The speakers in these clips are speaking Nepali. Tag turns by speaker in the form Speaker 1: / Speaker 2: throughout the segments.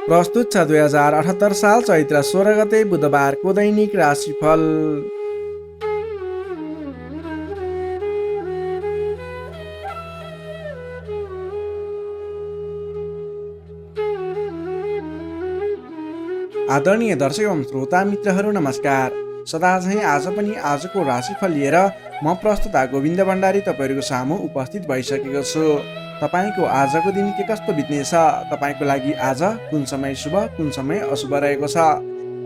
Speaker 1: प्रस्तुत छ 2078 साल चैत्र 16 गते बुधबारको दैनिक राशिफल। आदरणीय दर्शक एवं श्रोता मित्रहरू नमस्कार। सदा झैं आज पनि आजको राशिफल लिएर म प्रस्तुता गोविन्द भण्डारी तपाईँहरूको सामु उपस्थित भइसकेको छु। तपाईको आजको दिन के कस्तो बित्नेछ, तपाईको लागि आज कुन समय शुभ कुन समय अशुभ रहेको छ,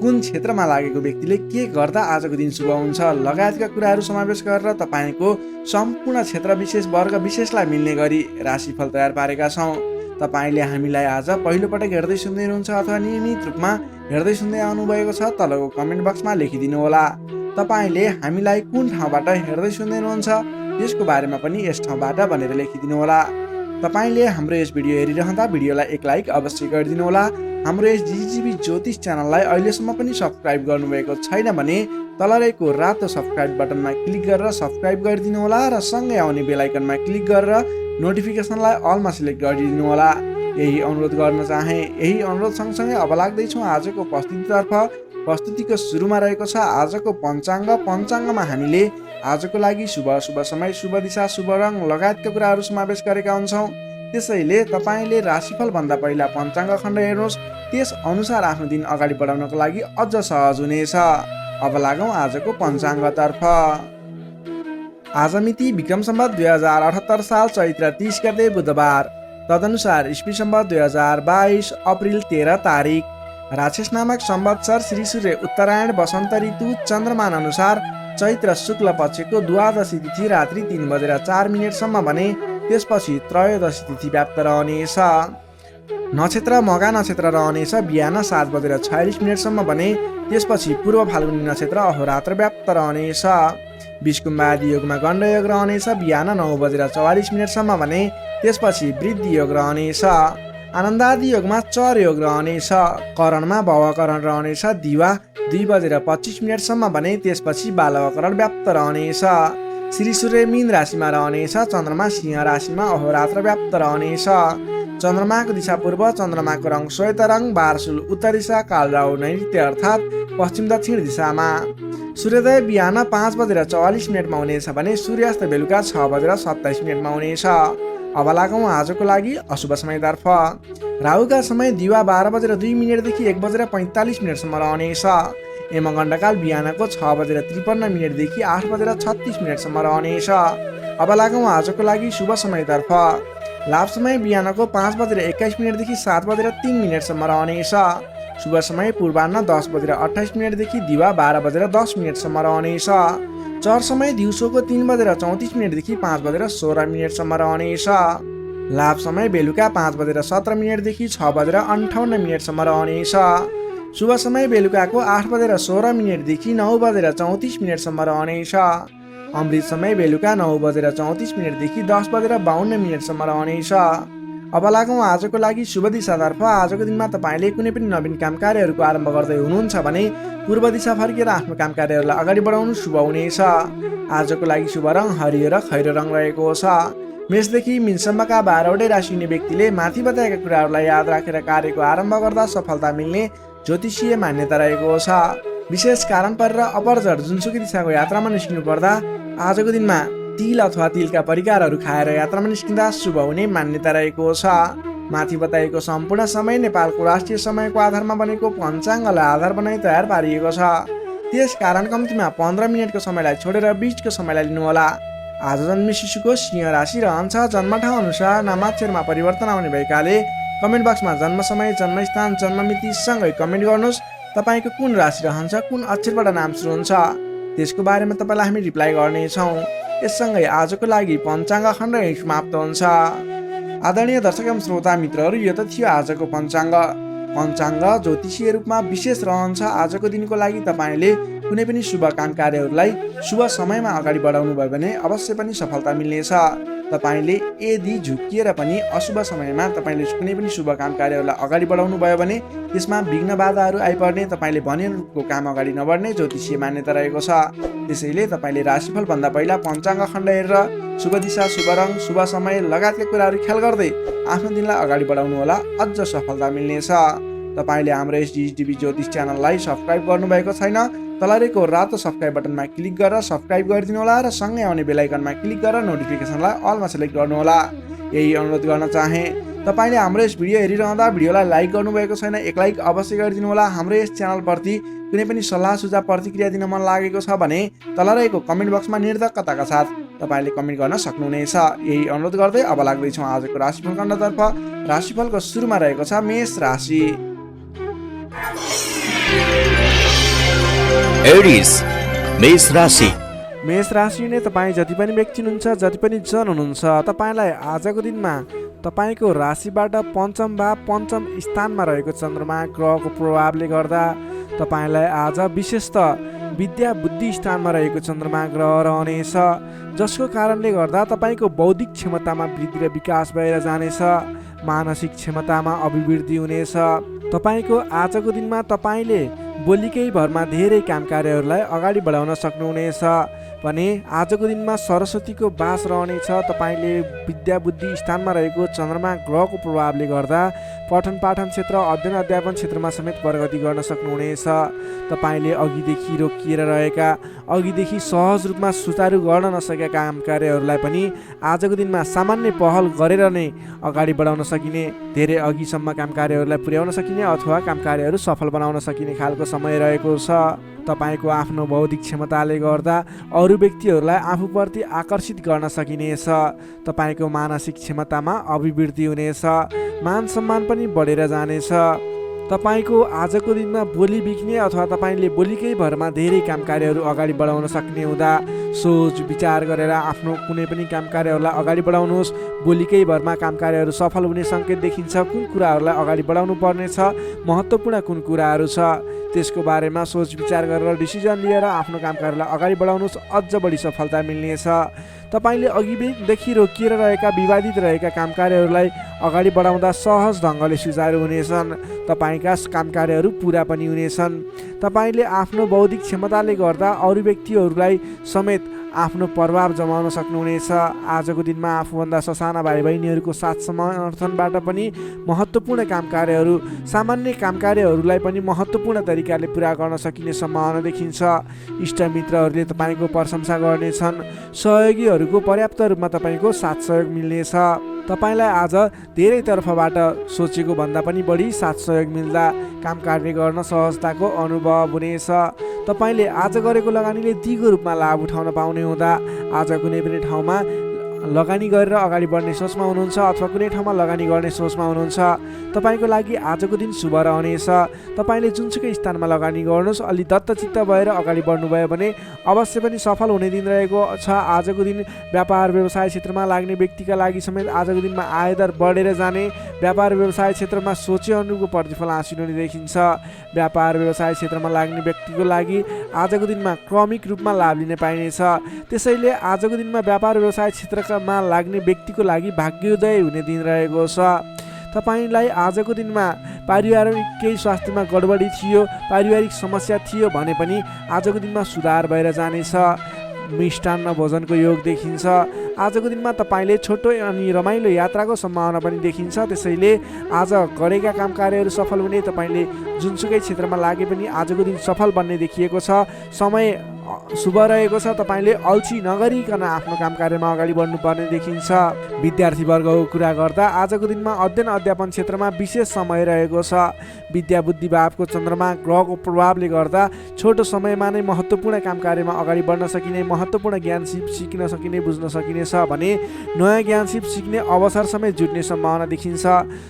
Speaker 1: कुन क्षेत्रमा लागेको व्यक्तिले के गर्दा आजको दिन शुभ हुन्छ लगायतका कुराहरू समावेश गरेर तपाईको सम्पूर्ण क्षेत्र विशेष वर्ग विशेषलाई मिल्ने गरी राशिफल तयार पारेका छौँ। तपाईले हामीलाई आज पहिलोपटक हेर्दै सुन्दै हुनुहुन्छ अथवा नियमित रूपमा हेर्दै सुन्दै आउनुभएको छ तलको कमेन्ट बक्समा लेखिदिनु होला। तपाईले हामीलाई कुन ठाउँबाट हेर्दै सुन्दै हुनुहुन्छ त्यसको बारेमा पनि यस ठाउँबाट भनेर लेखिदिनु होला। तपाईले हाम्रो यस भिडियो हेरिरहँदा भिडियोलाई एक लाइक अवश्य गरिदिनु होला। हाम्रो यस जिजिबी ज्योतिष च्यानललाई अहिलेसम्म पनि सब्सक्राइब गर्नुभएको छैन भने तल रहेको रातो सब्सक्राइब बटनमा क्लिक गरेर सब्सक्राइब गरिदिनु होला र सँगै आउने बेल आइकनमा क्लिक गरेर नोटिफिकेसनलाई अलमा सिलेक्ट गरिदिनु होला। यही अनुरोध गर्न चाहे। यही अनुरोध सँगसँगै अब लाग्दैछौँ आजको प्रस्तुतितर्फ। प्रस्तुतिको सुरुमा रहेको छ आजको पञ्चाङ्ग। पञ्चाङ्गमा हामीले आजको लागि शुभ अशुभ समय, शुभ दिशा, शुभ रङ लगायतका कुराहरू समावेश गरेका हुन्छौँ। त्यसैले तपाईँले राशिफल भन्दा पहिला पञ्चाङ्ग खण्ड हेर्नुहोस्, त्यस अनुसार आफ्नो दिन अगाडि बढाउनको लागि अझ सहज हुनेछ। अब लागौँ आजको पञ्चाङ्गतर्फ। आज मिति विक्रम सम्वत 2078 साल चैत्र 30 गते बुधबार, तदनुसार इस्वी सम्वत 2022 अप्रिल 13 तारिक। राक्षस नामक संवत्सर श्री सूर्य उत्तरायण वसन्त ऋतु चन्द्रमान अनुसार चैत्र शुक्ल पक्षको द्वादशी तिथि रात्रि 3:04 सम्म भने त्यसपछि त्रयोदशी तिथि व्याप्त रहनेछ। नक्षत्र मघा नक्षत्र रहनेछ बिहान 7:46 सम्म भने त्यसपछि पूर्व फाल्गुनी नक्षत्र अहोरात्र व्याप्त रहनेछ। विषकुम्भादि योगमा गण्ड योग रहनेछ बिहान 9:44 सम्म भने त्यसपछि वृद्धि योग रहनेछ। आनन्दादि योगमा चर योग रहनेछ। करणमा भवकरण रहनेछ दिवा 2:25 सम्म भने त्यसपछि बालवकरण व्याप्त रहनेछ। श्री सूर्य मीन राशिमा रहनेछ, चन्द्रमा सिंह राशिमा अहोरात्र व्याप्त रहनेछ। चन्द्रमाको दिशा पूर्व, चन्द्रमाको रङ श्वेत रङ, बारसुल उत्तर दिशा, कालराहु नैऋत्य अर्थात् पश्चिम दक्षिण दिशामा। सूर्योदय बिहान 5:44 मा हुनेछ भने सूर्यास्त बेलुका 6:27 हुनेछ। अब लागौँ आजको लागि अशुभ समयतर्फ। राहुका समय दिवा 12:02 देखि 1:45 सम्म रहनेछ। यमगण्डकाल बिहानको 6:53 देखि 8:36 सम्म रहनेछ। अब लागौँ आजको लागि शुभ समयतर्फ। लाभ समय बिहानको 5:21 देखि 7:03 सम्म रहनेछ। शुभ समय पूर्वाह्न 10:28 देखि दिवा 12:10 सम्म रहनेछ। चर समय दिउँसोको 3:34 देखि 5:16 सम्म रहनेछ। लाभ समय बेलुका 5:17 देखि 6:58 सम्म रहनेछ। शुभ समय बेलुकाको 8:16 देखि 9:34 सम्म रहनेछ। अमृत समय बेलुका 9:34 देखि 10:52 सम्म रहनेछ। अब लागौँ आजको लागि शुभ दिशातर्फ। आजको दिनमा तपाईँले कुनै पनि नवीन काम कार्यहरूको आरम्भ गर्दै हुनुहुन्छ भने पूर्व दिशा फर्केर आफ्नो काम कार्यहरूलाई अगाडि बढाउनु शुभ हुनेछ। आजको लागि शुभ रङ हरियो र खैरो रङ रहेको छ। मेषदेखि मीनसम्मका 12वटै राशि हुने व्यक्तिले माथि बताएका कुराहरूलाई याद राखेर कार्यको आरम्भ गर्दा सफलता मिल्ने ज्योतिषीय मान्यता रहेको छ। विशेष कारण परेर अपरझट जुनसुकै दिशाको यात्रामा निस्किनु पर्दा आजको दिनमा तिल अथवा तिलका परिकारहरू खाएर यात्रामा निस्किँदा शुभ हुने मान्यता रहेको छ। माथि बताइएको सम्पूर्ण समय नेपालको राष्ट्रिय समयको आधारमा बनेको पञ्चाङ्गलाई आधार बनाई तयार पारिएको छ। त्यस कारण कम्तीमा 15 मिनटको समयलाई छोडेर बीचको समयलाई लिनुहोला। आज जन्मे शिशुको सिंह राशि रहन्छ। जन्मठाउँ अनुसार नामाक्षरमा परिवर्तन आउने भएकाले कमेन्ट बक्समा जन्म समय, जन्मस्थान, जन्ममिति सँगै कमेन्ट गर्नुहोस्। तपाईँको कुन राशि रहन्छ, कुन अक्षरबाट नाम सुरु हुन्छ त्यसको बारेमा तपाईँलाई हामी रिप्लाई गर्नेछौँ। यससँगै आजको लागि पञ्चाङ्ग खण्ड समाप्त हुन्छ। आदरणीय दर्शक एवं श्रोता मित्रहरू, यो त थियो आजको पञ्चाङ्ग। पञ्चाङ्ग ज्योतिषीय रूपमा विशेष रहन्छ। आजको दिनको लागि तपाईँले कुनै पनि शुभ काम कार्यहरूलाई शुभ समयमा अगाडि बढाउनु भयो भने अवश्य पनि सफलता मिल्नेछ। तपाईँले यदि झुक्किएर पनि अशुभ समयमा तपाईँले कुनै पनि शुभ काम कार्यहरूलाई अगाडि बढाउनु भयो भने त्यसमा विघ्न बाधाहरू आइपर्ने, तपाईँले भनेको काम अगाडि नबढ्ने ज्योतिषीय मान्यता रहेको छ। त्यसैले तपाईँले राशिफल भन्दा पहिला पञ्चाङ्ग खण्ड हेरेर शुभ दिशा, शुभ रङ, शुभ समय लगायतका कुराहरू ख्याल गर्दै आफ्नो दिनलाई अगाडि बढाउनु होला, अझ सफलता मिल्नेछ। तपाईँले हाम्रो यस डिजिटिभी ज्योतिष च्यानललाई सब्सक्राइब गर्नुभएको छैन, तलरेको रातो सब्सक्राइब बटनमा क्लिक गरेर सब्सक्राइब गरिदिनु होला र सँगै आउने बेल आइकनमा क्लिक गरेर नोटिफिकेसनलाई अलमा सेलेक्ट गर्नुहोला। यही अनुरोध गर्न चाहे। तपाईँले हाम्रो यस भिडियो हेरिरहँदा भिडियोलाई लाइक गर्नुभएको छैन, एक लाइक अवश्य गरिदिनु होला। हाम्रो यस च्यानलप्रति कुनै पनि सल्लाह सुझाव प्रतिक्रिया दिन मन लागेको छ भने तल रहेको कमेन्ट बक्समा निर्धक्कताका साथ तपाईँले कमेन्ट गर्न सक्नुहुनेछ। यही अनुरोध गर्दै अब लाग्दैछौँ आजको राशिफल खण्डतर्फ। राशिफलको सुरुमा रहेको छ मेष राशि।
Speaker 2: एरिस मेष राशि।
Speaker 1: मेष राशि नै तपाईँ जति पनि व्यक्ति हुनुहुन्छ, जति पनि जन हुनुहुन्छ, तपाईँलाई आजको दिनमा तपाईँको राशिबाट पञ्चम भाव पञ्चम स्थानमा रहेको चन्द्रमा ग्रहको प्रभावले गर्दा तपाईँलाई आज विशेषतः विद्या बुद्धि स्थानमा रहेको चन्द्रमा ग्रह रहनेछ, जसको कारणले गर्दा तपाईँको बौद्धिक क्षमतामा वृद्धि र विकास भएर जानेछ। मानसिक क्षमतामा अभिवृद्धि हुनेछ। तपाईँको आजको दिनमा तपाईँले बोलीकै भरमा धेरै काम कार्यहरूलाई अगाडि बढाउन सक्नुहुनेछ भने आजको दिनमा सरस्वतीको बास रहनेछ। तपाईँले विद्या बुद्धि स्थानमा रहेको चन्द्रमा ग्रहको प्रभावले गर्दा पठन पाठन क्षेत्र अध्ययन अध्यापन क्षेत्रमा समेत प्रगति गर्न सक्नुहुनेछ। तपाईँले अघिदेखि रोकिएर रहेका, अघिदेखि सहज रूपमा सुचारू गर्न नसकेका काम कार्यहरूलाई पनि आजको दिनमा सामान्य पहल गरेर नै अगाडि बढाउन सकिने, धेरै अघिसम्म काम कार्यहरूलाई पुर्याउन सकिने अथवा काम कार्यहरू सफल बनाउन सकिने खालको समय रहेको छ। तपाईँको आफ्नो बौद्धिक क्षमताले गर्दा अरू व्यक्तिहरूलाई आफूप्रति आकर्षित गर्न सकिनेछ। तपाईँको मानसिक क्षमतामा अभिवृद्धि हुनेछ। मान सम्मान पनि बढेर जानेछ। तपाईँको आजको दिनमा बोली बिक्ने अथवा तपाईँले बोलीकै भरमा धेरै काम कार्यहरू अगाडि बढाउन सक्ने हुँदा सोच विचार गरेर आफ्नो कुनै पनि काम कार्यहरूलाई अगाडि बढाउनुहोस्। बोलीकै भरमा काम कार्यहरू सफल हुने सङ्केत देखिन्छ। कुन कुराहरूलाई अगाडि बढाउनु पर्नेछ, महत्त्वपूर्ण कुन कुराहरू छ, त्यसको बारेमा सोच विचार गरेर डिसिजन लिएर आफ्नो काम कार्यलाई अगाडि बढाउनुहोस्, अझ बढी सफलता मिल्नेछ। तपाईँले अघिदेखि रोकिएर रहेका, विवादित रहेका काम कार्यहरूलाई अगाडि बढाउँदा सहज ढङ्गले सुचारू हुनेछन्। तपाईँका काम कार्यहरू पुरा पनि हुनेछन्। तपाईँले आफ्नो बौद्धिक क्षमताले गर्दा अरू व्यक्तिहरूलाई समेत आफ्नो प्रभाव जमाउन सक्नुहुनेछ। आजको दिनमा आफूभन्दा ससाना भाइ बहिनीहरूको साथ समर्थनबाट पनि महत्त्वपूर्ण काम कार्यहरू, सामान्य काम कार्यहरूलाई पनि महत्त्वपूर्ण तरिकाले पुरा गर्न सकिने सम्भावना देखिन्छ। इष्टमित्रहरूले तपाईँको प्रशंसा गर्नेछन्। सहयोगीहरूको पर्याप्त रूपमा तपाईँको साथ सहयोग मिल्नेछ। तपाईँलाई आज धेरै तर्फबाट सोचेको भन्दा पनि बढी साथ सहयोग मिल्दा काम कार्य गर्न सहजताको अनुभव हुनेछ। तपाईँले आज गरेको लगानीले दिगो रूपमा लाभ उठाउन पाउने हुँदा आज कुनै पनि ठाउँमा लगानी गरेर अगाडि बढ्ने सोचमा हुनुहुन्छ अथवा कुनै ठाउँमा लगानी गर्ने सोचमा हुनुहुन्छ। तपाईँको लागि आजको दिन शुभ रहनेछ। तपाईँले जुनसुकै स्थानमा लगानी गर्नुहोस्, अलि दत्तचित्त भएर अगाडि बढ्नुभयो भने अवश्य पनि सफल हुने दिन रहेको छ। आजको दिन व्यापार व्यवसाय क्षेत्रमा लाग्ने व्यक्तिका लागि समेत आजको दिनमा आयदर बढेर जाने, व्यापार व्यवसाय क्षेत्रमा सोचे अनुरूपको प्रतिफल हासिल हुने देखिन्छ। व्यापार व्यवसाय क्षेत्रमा लाग्ने व्यक्तिको लागि आजको दिनमा क्रमिक रूपमा लाभ लिने पाइनेछ। त्यसैले आजको दिनमा व्यापार व्यवसाय क्षेत्रमा लाग्ने व्यक्तिको लागि भाग्योदय हुने दिन रहेको छ। तपाईँलाई आजको दिनमा पारिवारिक केही स्वास्थ्यमा गडबडी थियो, पारिवारिक समस्या थियो भने पनि आजको दिनमा सुधार भएर जानेछ। मिष्टान्न भोजनको योग देखिन्छ। आजको दिनमा तपाईँले छोटो अनि रमाइलो यात्राको सम्भावना पनि देखिन्छ। त्यसैले आज गरेका काम कार्यहरू सफल हुने, तपाईँले जुनसुकै क्षेत्रमा लागे पनि आजको दिन सफल बन्ने देखिएको छ। समय शुभ रहेको छ। तपाईँले अल्छी नगरिकन आफ्नो काम कार्यमा अगाडि बढ्नुपर्ने देखिन्छ। विद्यार्थीवर्गको कुरा गर्दा आजको दिनमा अध्ययन अध्यापन क्षेत्रमा विशेष समय रहेको छ। विद्या बुद्धि भावको चन्द्रमा ग्रहको प्रभावले गर्दा छोटो समयमा नै महत्त्वपूर्ण काम कार्यमा अगाडि बढ्न सकिने, महत्त्वपूर्ण ज्ञान सिक्न सकिने, बुझ्न सकिने छ भने नयाँ ज्ञान सिक्ने अवसर समेत जुट्ने सम्भावना देखिन्छ।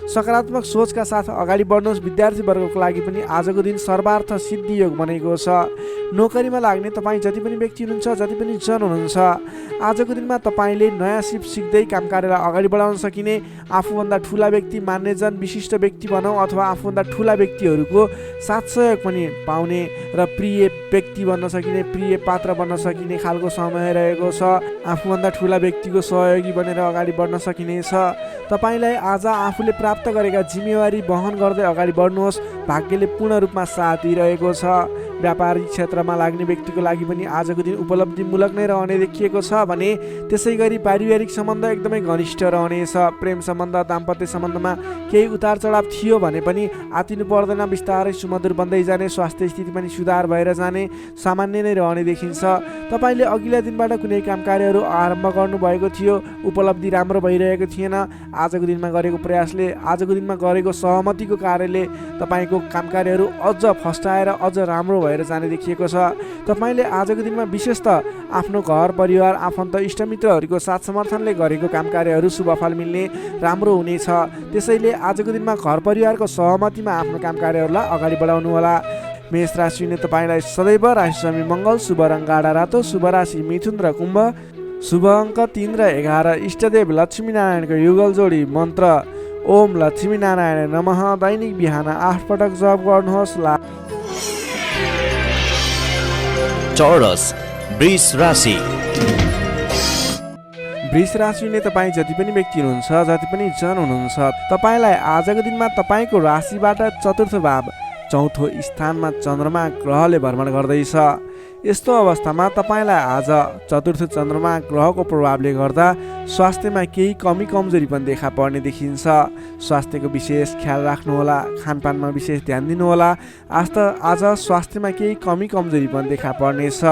Speaker 1: सकारात्मक सोचका साथ अगाडि बढ्नुहोस्। विद्यार्थीवर्गको लागि पनि आजको दिन सर्वार्थ सिद्धि योग बनेको छ। नोकरीमा लाग्ने तपाईँ जति पनि व्यक्ति हुनुहुन्छ, जति पनि जन हुनुहुन्छ, आजको दिनमा तपाईँले नयाँ सिक्दै काम कार्यलाई अगाडि बढाउन सकिने, आफूभन्दा ठुला व्यक्ति, मान्यजन विशिष्ट व्यक्ति भनौँ अथवा आफूभन्दा ठुला व्यक्तिहरूको साथ सहयोग पनि पाउने र प्रिय व्यक्ति बन्न सकिने, प्रिय पात्र बन्न सकिने खालको समय रहेको छ। आफूभन्दा ठुला व्यक्तिको सहयोगी बनेर अगाडि बढ्न सकिनेछ। तपाईँलाई आज आफूले प्राप्त गरेका जिम्मेवारी वहन गर्दै अगाडि बढ्नुहोस्। भाग्यले पूर्ण रूपमा साथ दिइरहेको छ। व्यापारिक क्षेत्रमा लाग्ने व्यक्तिको लागि पनि आजको दिन उपलब्धिमूलक नै रहने देखिएको छ भने त्यसै गरी पारिवारिक सम्बन्ध एकदमै घनिष्ठ रहनेछ। प्रेम सम्बन्ध दाम्पत्य सम्बन्धमा केही उतार चढाव थियो भने पनि आतिनु पर्दैन, बिस्तारै सुमधुर बन्दै जाने, स्वास्थ्य स्थिति पनि सुधार भएर जाने सामान्य नै रहने देखिन्छ। तपाईँले अघिल्ला दिनबाट कुनै काम कार्यहरू आरम्भ गर्नुभएको थियो, उपलब्धि राम्रो भइरहेको थिएन, आजको दिनमा गरेको प्रयासले, आजको दिनमा गरेको सहमतिको कार्यले तपाईँको काम कार्यहरू अझ फस्टाएर अझ राम्रो भएर जाने देखिएको छ। तपाईँले आजको दिनमा विशेष त आफ्नो घर परिवार आफन्त इष्टमित्रहरूको साथ समर्थनले गरेको काम कार्यहरू शुभफल मिल्ने राम्रो हुनेछ। त्यसैले आजको दिनमा घर परिवारको सहमतिमा आफ्नो काम कार्यहरूलाई अगाडि बढाउनु होला। मेष राशिले तपाईँलाई सदैव राशि स्वामी मङ्गल, शुभ रङ गाढा रातो, शुभ राशि मिथुन र कुम्भ, शुभ अङ्क 3 र 11, इष्टदेव लक्ष्मीनारायणको युगल जोडी मन्त्र ओम लक्ष्मीनारायण नमः। दैनिक बिहान 8 पटक जप गर्नुहोस्।
Speaker 2: चौरस वृष राशि।
Speaker 1: वृष राशिले तपाईँ जति पनि व्यक्ति हुनुहुन्छ, जति पनि जन हुनुहुन्छ, तपाईँलाई आजको दिनमा तपाईँको राशिबाट चतुर्थ भाव चौथो स्थानमा चन्द्रमा ग्रहले भ्रमण गर्दैछ। यस्तो अवस्थामा तपाईँलाई आज चतुर्थ चन्द्रमा ग्रहको प्रभावले गर्दा स्वास्थ्यमा केही कमी कमजोरी पनि देखा पर्ने देखिन्छ। स्वास्थ्यको विशेष ख्याल राख्नुहोला, खानपानमा विशेष ध्यान दिनुहोला। आज स्वास्थ्यमा केही कमी कमजोरी पनि देखा पर्नेछ।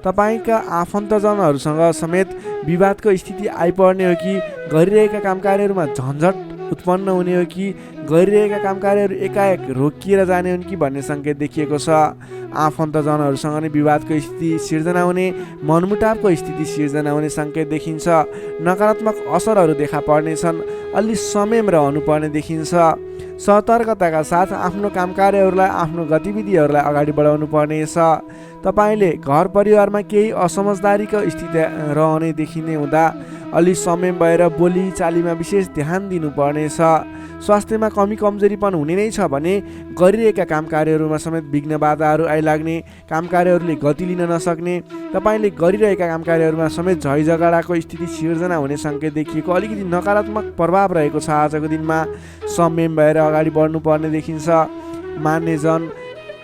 Speaker 1: तपाईँका आफन्तजनहरूसँग समेत विवादको स्थिति आइपर्ने हो कि गरिरहेका काम कार्यहरूमा झन्झट उत्पन्न हुने हो कि गरिरहेका काम कार्यहरू एकाएक रोकिएर जाने हुन् कि भन्ने सङ्केत देखिएको छ। आफन्तजनहरूसँग नै विवादको स्थिति सिर्जना हुने, मनमुटावको स्थिति सिर्जना हुने सङ्केत देखिन्छ। नकारात्मक असरहरू देखा पर्नेछन्, अलि संयम रहनुपर्ने देखिन्छ। सतर्कताका साथ आफ्नो काम कार्यहरूलाई, आफ्नो गतिविधिहरूलाई अगाडि बढाउनु पर्नेछ। तपाईँले घर परिवारमा केही असमझदारीको स्थिति रहने देखिने हुँदा अलि संयम भएर बोली चालीमा विशेष ध्यान दिनुपर्नेछ। स्वास्थ्यमा कमी कमजोरी पनि हुने नै छ भने गरिरहेका काम कार्यहरूमा समेत विघ्न बाधाहरू आइलाग्ने, काम कार्यहरूले गति लिन नसक्ने, तपाईँले गरिरहेका काम कार्यहरूमा समेत झै झगडाको स्थिति सिर्जना हुने सङ्केत देखिएको अलिकति नकारात्मक प्रभाव रहेको छ। आजको दिनमा संयम भएर अगाडि बढ्नुपर्ने देखिन्छ। मान्यजन,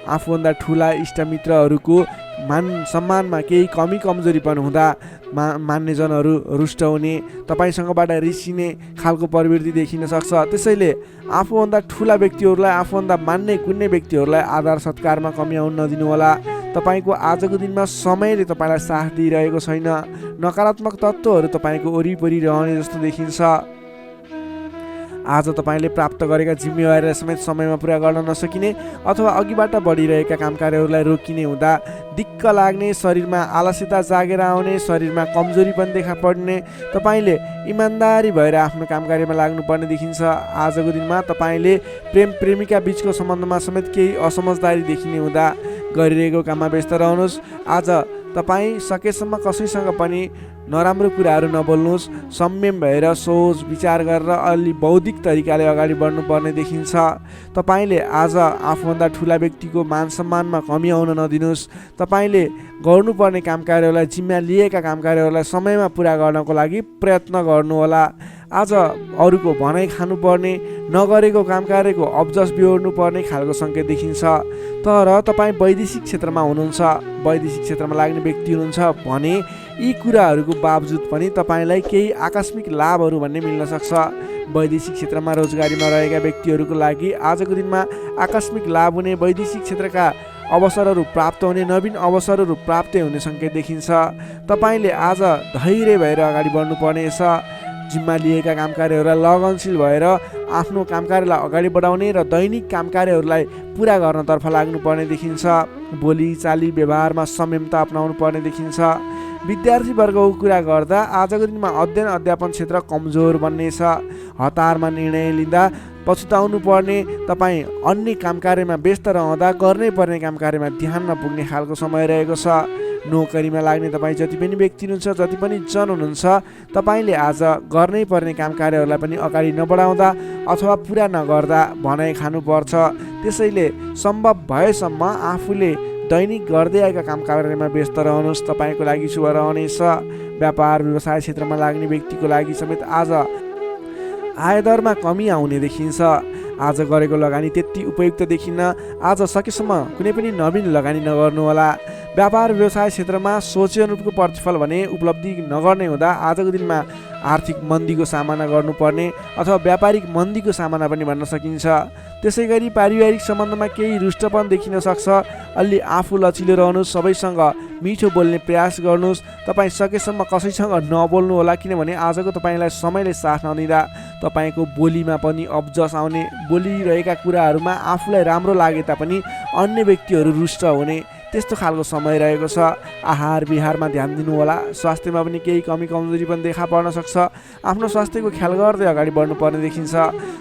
Speaker 1: आफूभन्दा ठुला इष्टमित्रहरूको मान सम्मानमा केही कमी कमजोरी पनि हुँदा मान्यजनहरू रुष्ट हुने, तपाईँसँगबाट रिसिने खालको प्रवृत्ति देखिन सक्छ। त्यसैले आफूभन्दा ठुला व्यक्तिहरूलाई, आफूभन्दा मान्ने कुन्ने व्यक्तिहरूलाई आदर सत्कारमा कमी आउन नदिनुहोला। तपाईँको आजको दिनमा समयले तपाईँलाई साथ दिइरहेको छैन। नकारात्मक तत्त्वहरू तपाईँको वरिपरि रहने जस्तो देखिन्छ। आज तपाईँले प्राप्त गरेका जिम्मेवारीलाई समेत समयमा पुरा गर्न नसकिने अथवा अघिबाट बढिरहेका काम कार्यहरूलाई रोकिने हुँदा दिक्क लाग्ने, शरीरमा आलस्यता जागेर आउने, शरीरमा कमजोरी पनि देखा पर्ने, तपाईँले इमान्दारी भएर आफ्नो काम कार्यमा लाग्नुपर्ने देखिन्छ। आजको दिनमा तपाईँले प्रेम प्रेमिका बिचको सम्बन्धमा समेत केही असमझदारी देखिने हुँदा गरिरहेको काममा व्यस्त रहनुहोस्। आज तपाईँ सकेसम्म कसैसँग पनि नराम्रो कुराहरू नबोल्नुहोस्। संयम भएर सोच विचार गरेर अलि बौद्धिक तरिकाले अगाडि बढ्नुपर्ने देखिन्छ। तपाईँले आज आफूभन्दा ठुला व्यक्तिको मान सम्मानमा कमी आउन नदिनुहोस्। तपाईँले गर्नुपर्ने काम कार्यहरूलाई, जिम्मा लिएका काम कार्यहरूलाई समयमा पुरा गर्नको लागि प्रयत्न गर्नुहोला। आज अरूको भनाइ खानुपर्ने, नगरेको काम कार्यको अब्जस बिहोर्नु पर्ने खालको सङ्केत देखिन्छ। तर तपाईँ वैदेशिक क्षेत्रमा हुनुहुन्छ, वैदेशिक क्षेत्रमा लाग्ने व्यक्ति हुनुहुन्छ भने यी कुराहरूको बावजुद पनि तपाईँलाई केही आकस्मिक लाभहरू भन्ने मिल्न सक्छ। वैदेशिक क्षेत्रमा रोजगारीमा रहेका व्यक्तिहरूको लागि आजको दिनमा आकस्मिक लाभ हुने, वैदेशिक क्षेत्रका अवसरहरू प्राप्त हुने, नवीन अवसरहरू प्राप्त हुने सङ्केत देखिन्छ। तपाईँले आज धैर्य भएर अगाडि बढ्नुपर्नेछ। जिम्मा लिएका काम कार्यहरूलाई लगनशील भएर आफ्नो काम कार्यलाई अगाडि बढाउने र दैनिक काम कार्यहरूलाई पुरा गर्नतर्फ लाग्नुपर्ने देखिन्छ। बोली चाली व्यवहारमा संयमता अपनाउनु पर्ने देखिन्छ। विद्यार्थीवर्गको कुरा गर्दा आजको दिनमा अध्ययन अध्यापन क्षेत्र कमजोर बन्नेछ। हतारमा निर्णय लिँदा पछुताउनु पर्ने, तपाईँ अन्य काम कार्यमा व्यस्त रहँदा गर्नै पर्ने काम कार्यमा ध्यान नपुग्ने खालको समय रहेको छ। नोकरीमा लाग्ने तपाईँ जति पनि व्यक्ति हुनुहुन्छ, जति पनि जन हुनुहुन्छ, तपाईँले आज गर्नै पर्ने काम कार्यहरूलाई पनि अगाडि नबढाउँदा अथवा पुरा नगर्दा भनाइ खानुपर्छ। त्यसैले सम्भव भएसम्म आफूले दैनिक गर्दै आएका काम कार्यमा व्यस्त रहनुहोस्, तपाईँको लागि शुभ रहनेछ। व्यापार व्यवसाय क्षेत्रमा लाग्ने व्यक्तिको लागि समेत आज आयदरमा कमी आउने देखिन्छ। आज गरेको लगानी त्यति उपयुक्त देखिन्न। आज सकेसम्म कुनै पनि नवीन लगानी नगर्नुहोला। व्यापार व्यवसाय क्षेत्रमा सोचे अनुरूपको प्रतिफल भने उपलब्धि नगर्ने हुँदा आजको दिनमा आर्थिक मन्दीको सामना गर्नुपर्ने अथवा व्यापारिक मन्दीको सामना पनि भन्न सकिन्छ। त्यसै गरी पारिवारिक सम्बन्धमा केही रुष्टपन देखिन सक्छ। अलि आफू लचिलो रहनुहोस्, सबैसँग मिठो बोल्ने प्रयास गर्नुहोस्। तपाईँ सकेसम्म कसैसँग नबोल्नु होला, किनभने आजको तपाईँलाई समयले साथ नदिँदा तपाईँको बोलीमा पनि अब्जस आउने, बोलिरहेका कुराहरूमा आफूलाई राम्रो लागे तापनि अन्य व्यक्तिहरू रुष्ट हुने त्यस्तो खालको समय रहेको छ। आहार विहारमा ध्यान दिनु होला। स्वास्थ्यमा पनि केही कमी कमजोरी पनि देखा पर्न सक्छ। आफ्नो स्वास्थ्यको ख्याल गर्दै अगाडि बढ्नुपर्ने देखिन्छ।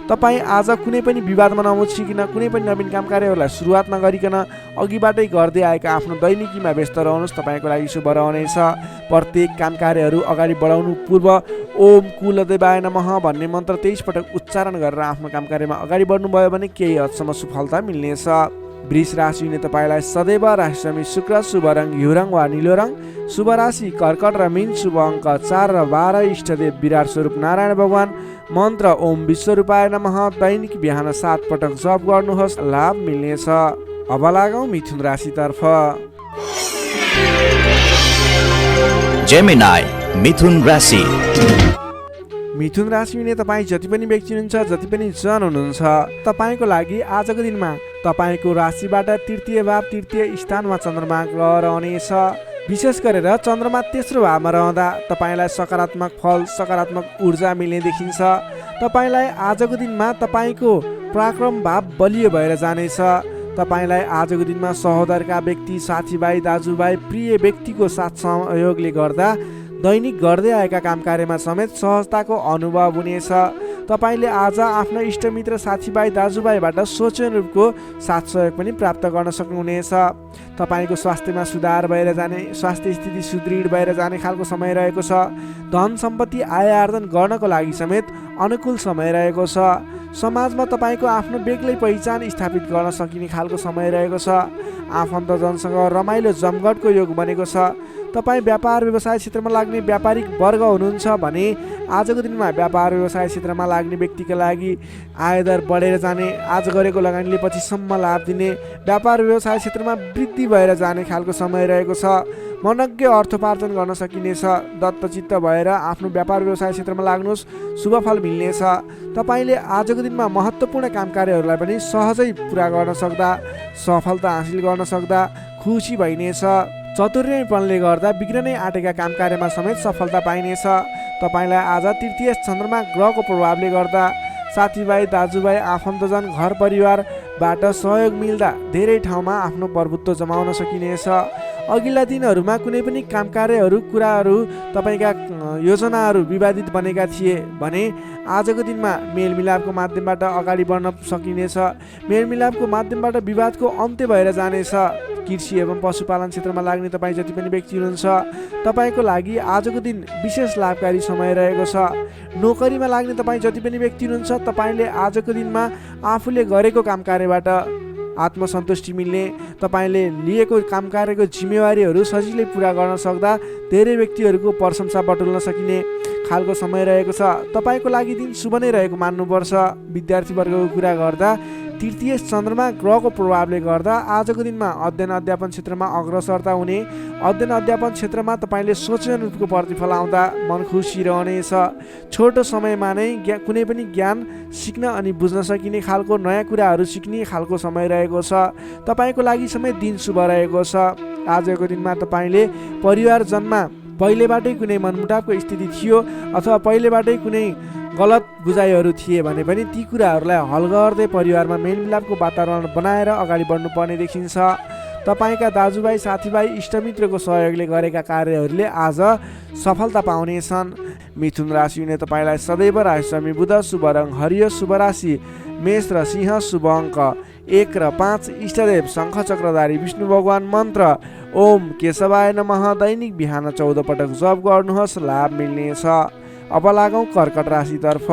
Speaker 1: तपाईँ आज कुनै पनि विवादमा नमुछिकन कुनै पनि नवीन काम कार्यहरूलाई सुरुवात नगरिकन अघिबाटै गर्दै आएका आफ्नो दैनिकीमा व्यस्त रहनुहोस्। तपाईँको लागि शुभ रहनेछ। प्रत्येक काम कार्यहरू अगाडि बढाउनु पूर्व ओम कुलदेवाय नमः भन्ने मन्त्र 23 पटक उच्चारण गरेर आफ्नो काम कार्यमा अगाडि बढ्नुभयो भने केही हदसम्म सफलता मिल्नेछ। वृष राशिले तपाईँलाई सदैव राशिस्वामी शुक्र, शुभ रङ घिउ रङ वा निलो रङ, शुभ राशि कर्कट र मीन, शुभ अङ्क 4 र 12, इष्टदेव विराट स्वरूप नारायण भगवान, मन्त्र ओम विश्वरूपाय नमः। दैनिक बिहान 7 पटक जप गर्नुहोस्, लाभ मिल्नेछ। अब लागौँ मिथुन राशितर्फ।
Speaker 2: जेमिनाई मिथुन राशि।
Speaker 1: मिथुन राशिले तपाईँ जति पनि व्यक्ति हुनुहुन्छ, जति पनि जन हुनुहुन्छ, तपाईँको लागि आजको दिनमा तपाईँको राशिबाट तृतीय भाव तृतीय स्थानमा चन्द्रमा ग्रह रहनेछ। विशेष गरेर चन्द्रमा तेस्रो भावमा रहँदा तपाईँलाई सकारात्मक फल, सकारात्मक ऊर्जा मिल्ने देखिन्छ। तपाईँलाई आजको दिनमा तपाईँको पराक्रम भाव बलियो भएर जानेछ। तपाईँलाई आजको दिनमा सहोदरका व्यक्ति, साथीभाइ, दाजुभाइ, प्रिय व्यक्तिको साथ सहयोगले गर्दा दैनिक गर्दै आएका काम कार्यमा समेत सहजताको अनुभव हुनेछ। तपाईँले आज आफ्ना इष्टमित्र, साथीभाइ, दाजुभाइबाट सोचे अनुरूपको साथ सहयोग पनि प्राप्त गर्न सक्नुहुनेछ। तपाईँको स्वास्थ्यमा सुधार भएर जाने, स्वास्थ्य स्थिति सुदृढ भएर जाने खालको समय रहेको छ। धन सम्पत्ति आय आर्जन गर्नको लागि समेत अनुकूल समय रहेको छ। समाजमा तपाईँको आफ्नो बेग्लै पहिचान स्थापित गर्न सकिने खालको समय रहेको छ। आफन्तजनसँग रमाइलो जमघटको योग बनेको छ। तपाईँ व्यापार व्यवसाय क्षेत्रमा लाग्ने व्यापारिक वर्ग हुनुहुन्छ भने आजको दिनमा व्यापार व्यवसाय क्षेत्रमा लाग्ने व्यक्तिका लागि आयदर बढेर जाने, आज गरेको लगानीले पछिसम्म लाभ दिने, व्यापार व्यवसाय क्षेत्रमा वृद्धि भएर जाने खालको समय रहेको छ। मनज्ञ अर्थोपार्जन गर्न सकिनेछ। दत्तचित्त भएर आफ्नो व्यापार व्यवसाय क्षेत्रमा लाग्नुहोस्, शुभ फल मिल्नेछ। तपाईँले आजको दिनमा महत्त्वपूर्ण काम कार्यहरूलाई पनि सहजै पुरा गर्न सक्दा, सफलता हासिल गर्न सक्दा खुसी भइनेछ। चतुर्यपनले गर्दा बिग्रनै आँटेका काम कार्यमा समेत सफलता पाइनेछ। तपाईँलाई आज तृतीय चन्द्रमा ग्रहको प्रभावले गर्दा साथीभाइ, दाजुभाइ, आफन्तजन, घर परिवारबाट सहयोग मिल्दा धेरै ठाउँमा आफ्नो प्रभुत्व जमाउन सकिनेछ। अघिल्ला दिनहरूमा कुनै पनि काम कार्यहरू, कुराहरू, तपाईँका योजनाहरू विवादित बनेका थिए भने आजको दिनमा मेलमिलापको माध्यमबाट अगाडि बढ्न सकिनेछ। मेलमिलापको माध्यमबाट विवादको अन्त्य भएर जानेछ। कृषि एवं पशुपालन क्षेत्रमा लाग्ने तपाईँ जति पनि व्यक्ति हुनुहुन्छ, तपाईँको लागि आजको दिन विशेष लाभकारी समय रहेको छ। नोकरीमा लाग्ने तपाईँ जति पनि व्यक्ति हुनुहुन्छ, तपाईँले आजको दिनमा आफूले गरेको काम कार्यबाट आत्मसन्तुष्टि मिल्ने, तपाईँले लिएको काम कार्यको जिम्मेवारीहरू सजिलै पुरा गर्न सक्दा धेरै व्यक्तिहरूको प्रशंसा बटुल्न सकिने खालको समय रहेको छ। तपाईँको लागि दिन शुभ नै रहेको मान्नुपर्छ। विद्यार्थी वर्गको कुरा गर्दा तृतीय चन्द्रमा ग्रहको प्रभावले गर्दा आजको दिनमा अध्ययन अध्यापन क्षेत्रमा अग्रसरता हुने, अध्ययन अध्यापन क्षेत्रमा तपाईँले सोचे अनुरूपको प्रतिफल आउँदा मन खुसी रहनेछ। छोटो समयमा नै कुनै पनि ज्ञान सिक्न अनि बुझ्न सकिने खालको, नयाँ कुराहरू सिक्ने खालको समय रहेको छ। तपाईँको लागि समय दिन शुभ रहेको छ। आजको दिनमा तपाईँले परिवारजनमा पहिलेबाटै कुनै मनमुटावको स्थिति थियो अथवा पहिलेबाटै कुनै गलत बुझाइहरू थिए भने पनि ती कुराहरूलाई हल गर्दै परिवारमा मेलमिलापको वातावरण बनाएर अगाडि बढ्नुपर्ने देखिन्छ। तपाईँका दाजुभाइ, साथीभाइ, इष्टमित्रको सहयोगले गरेका कार्यहरूले आज सफलता पाउनेछन्। मिथुन राशिले तपाईँलाई सदैव राशिस्वामी बुध, शुभ रङ हरियो, शुभ राशि मेष र सिंह, शुभ अङ्क 1 र 5, इष्टदेव शङ्ख चक्रधारी विष्णु भगवान, मन्त्र ओम केशवाय नमः। दैनिक बिहान 14 पटक जप गर्नुहोस्, लाभ मिल्नेछ। अब लागौँ कर्कट राशितर्फ।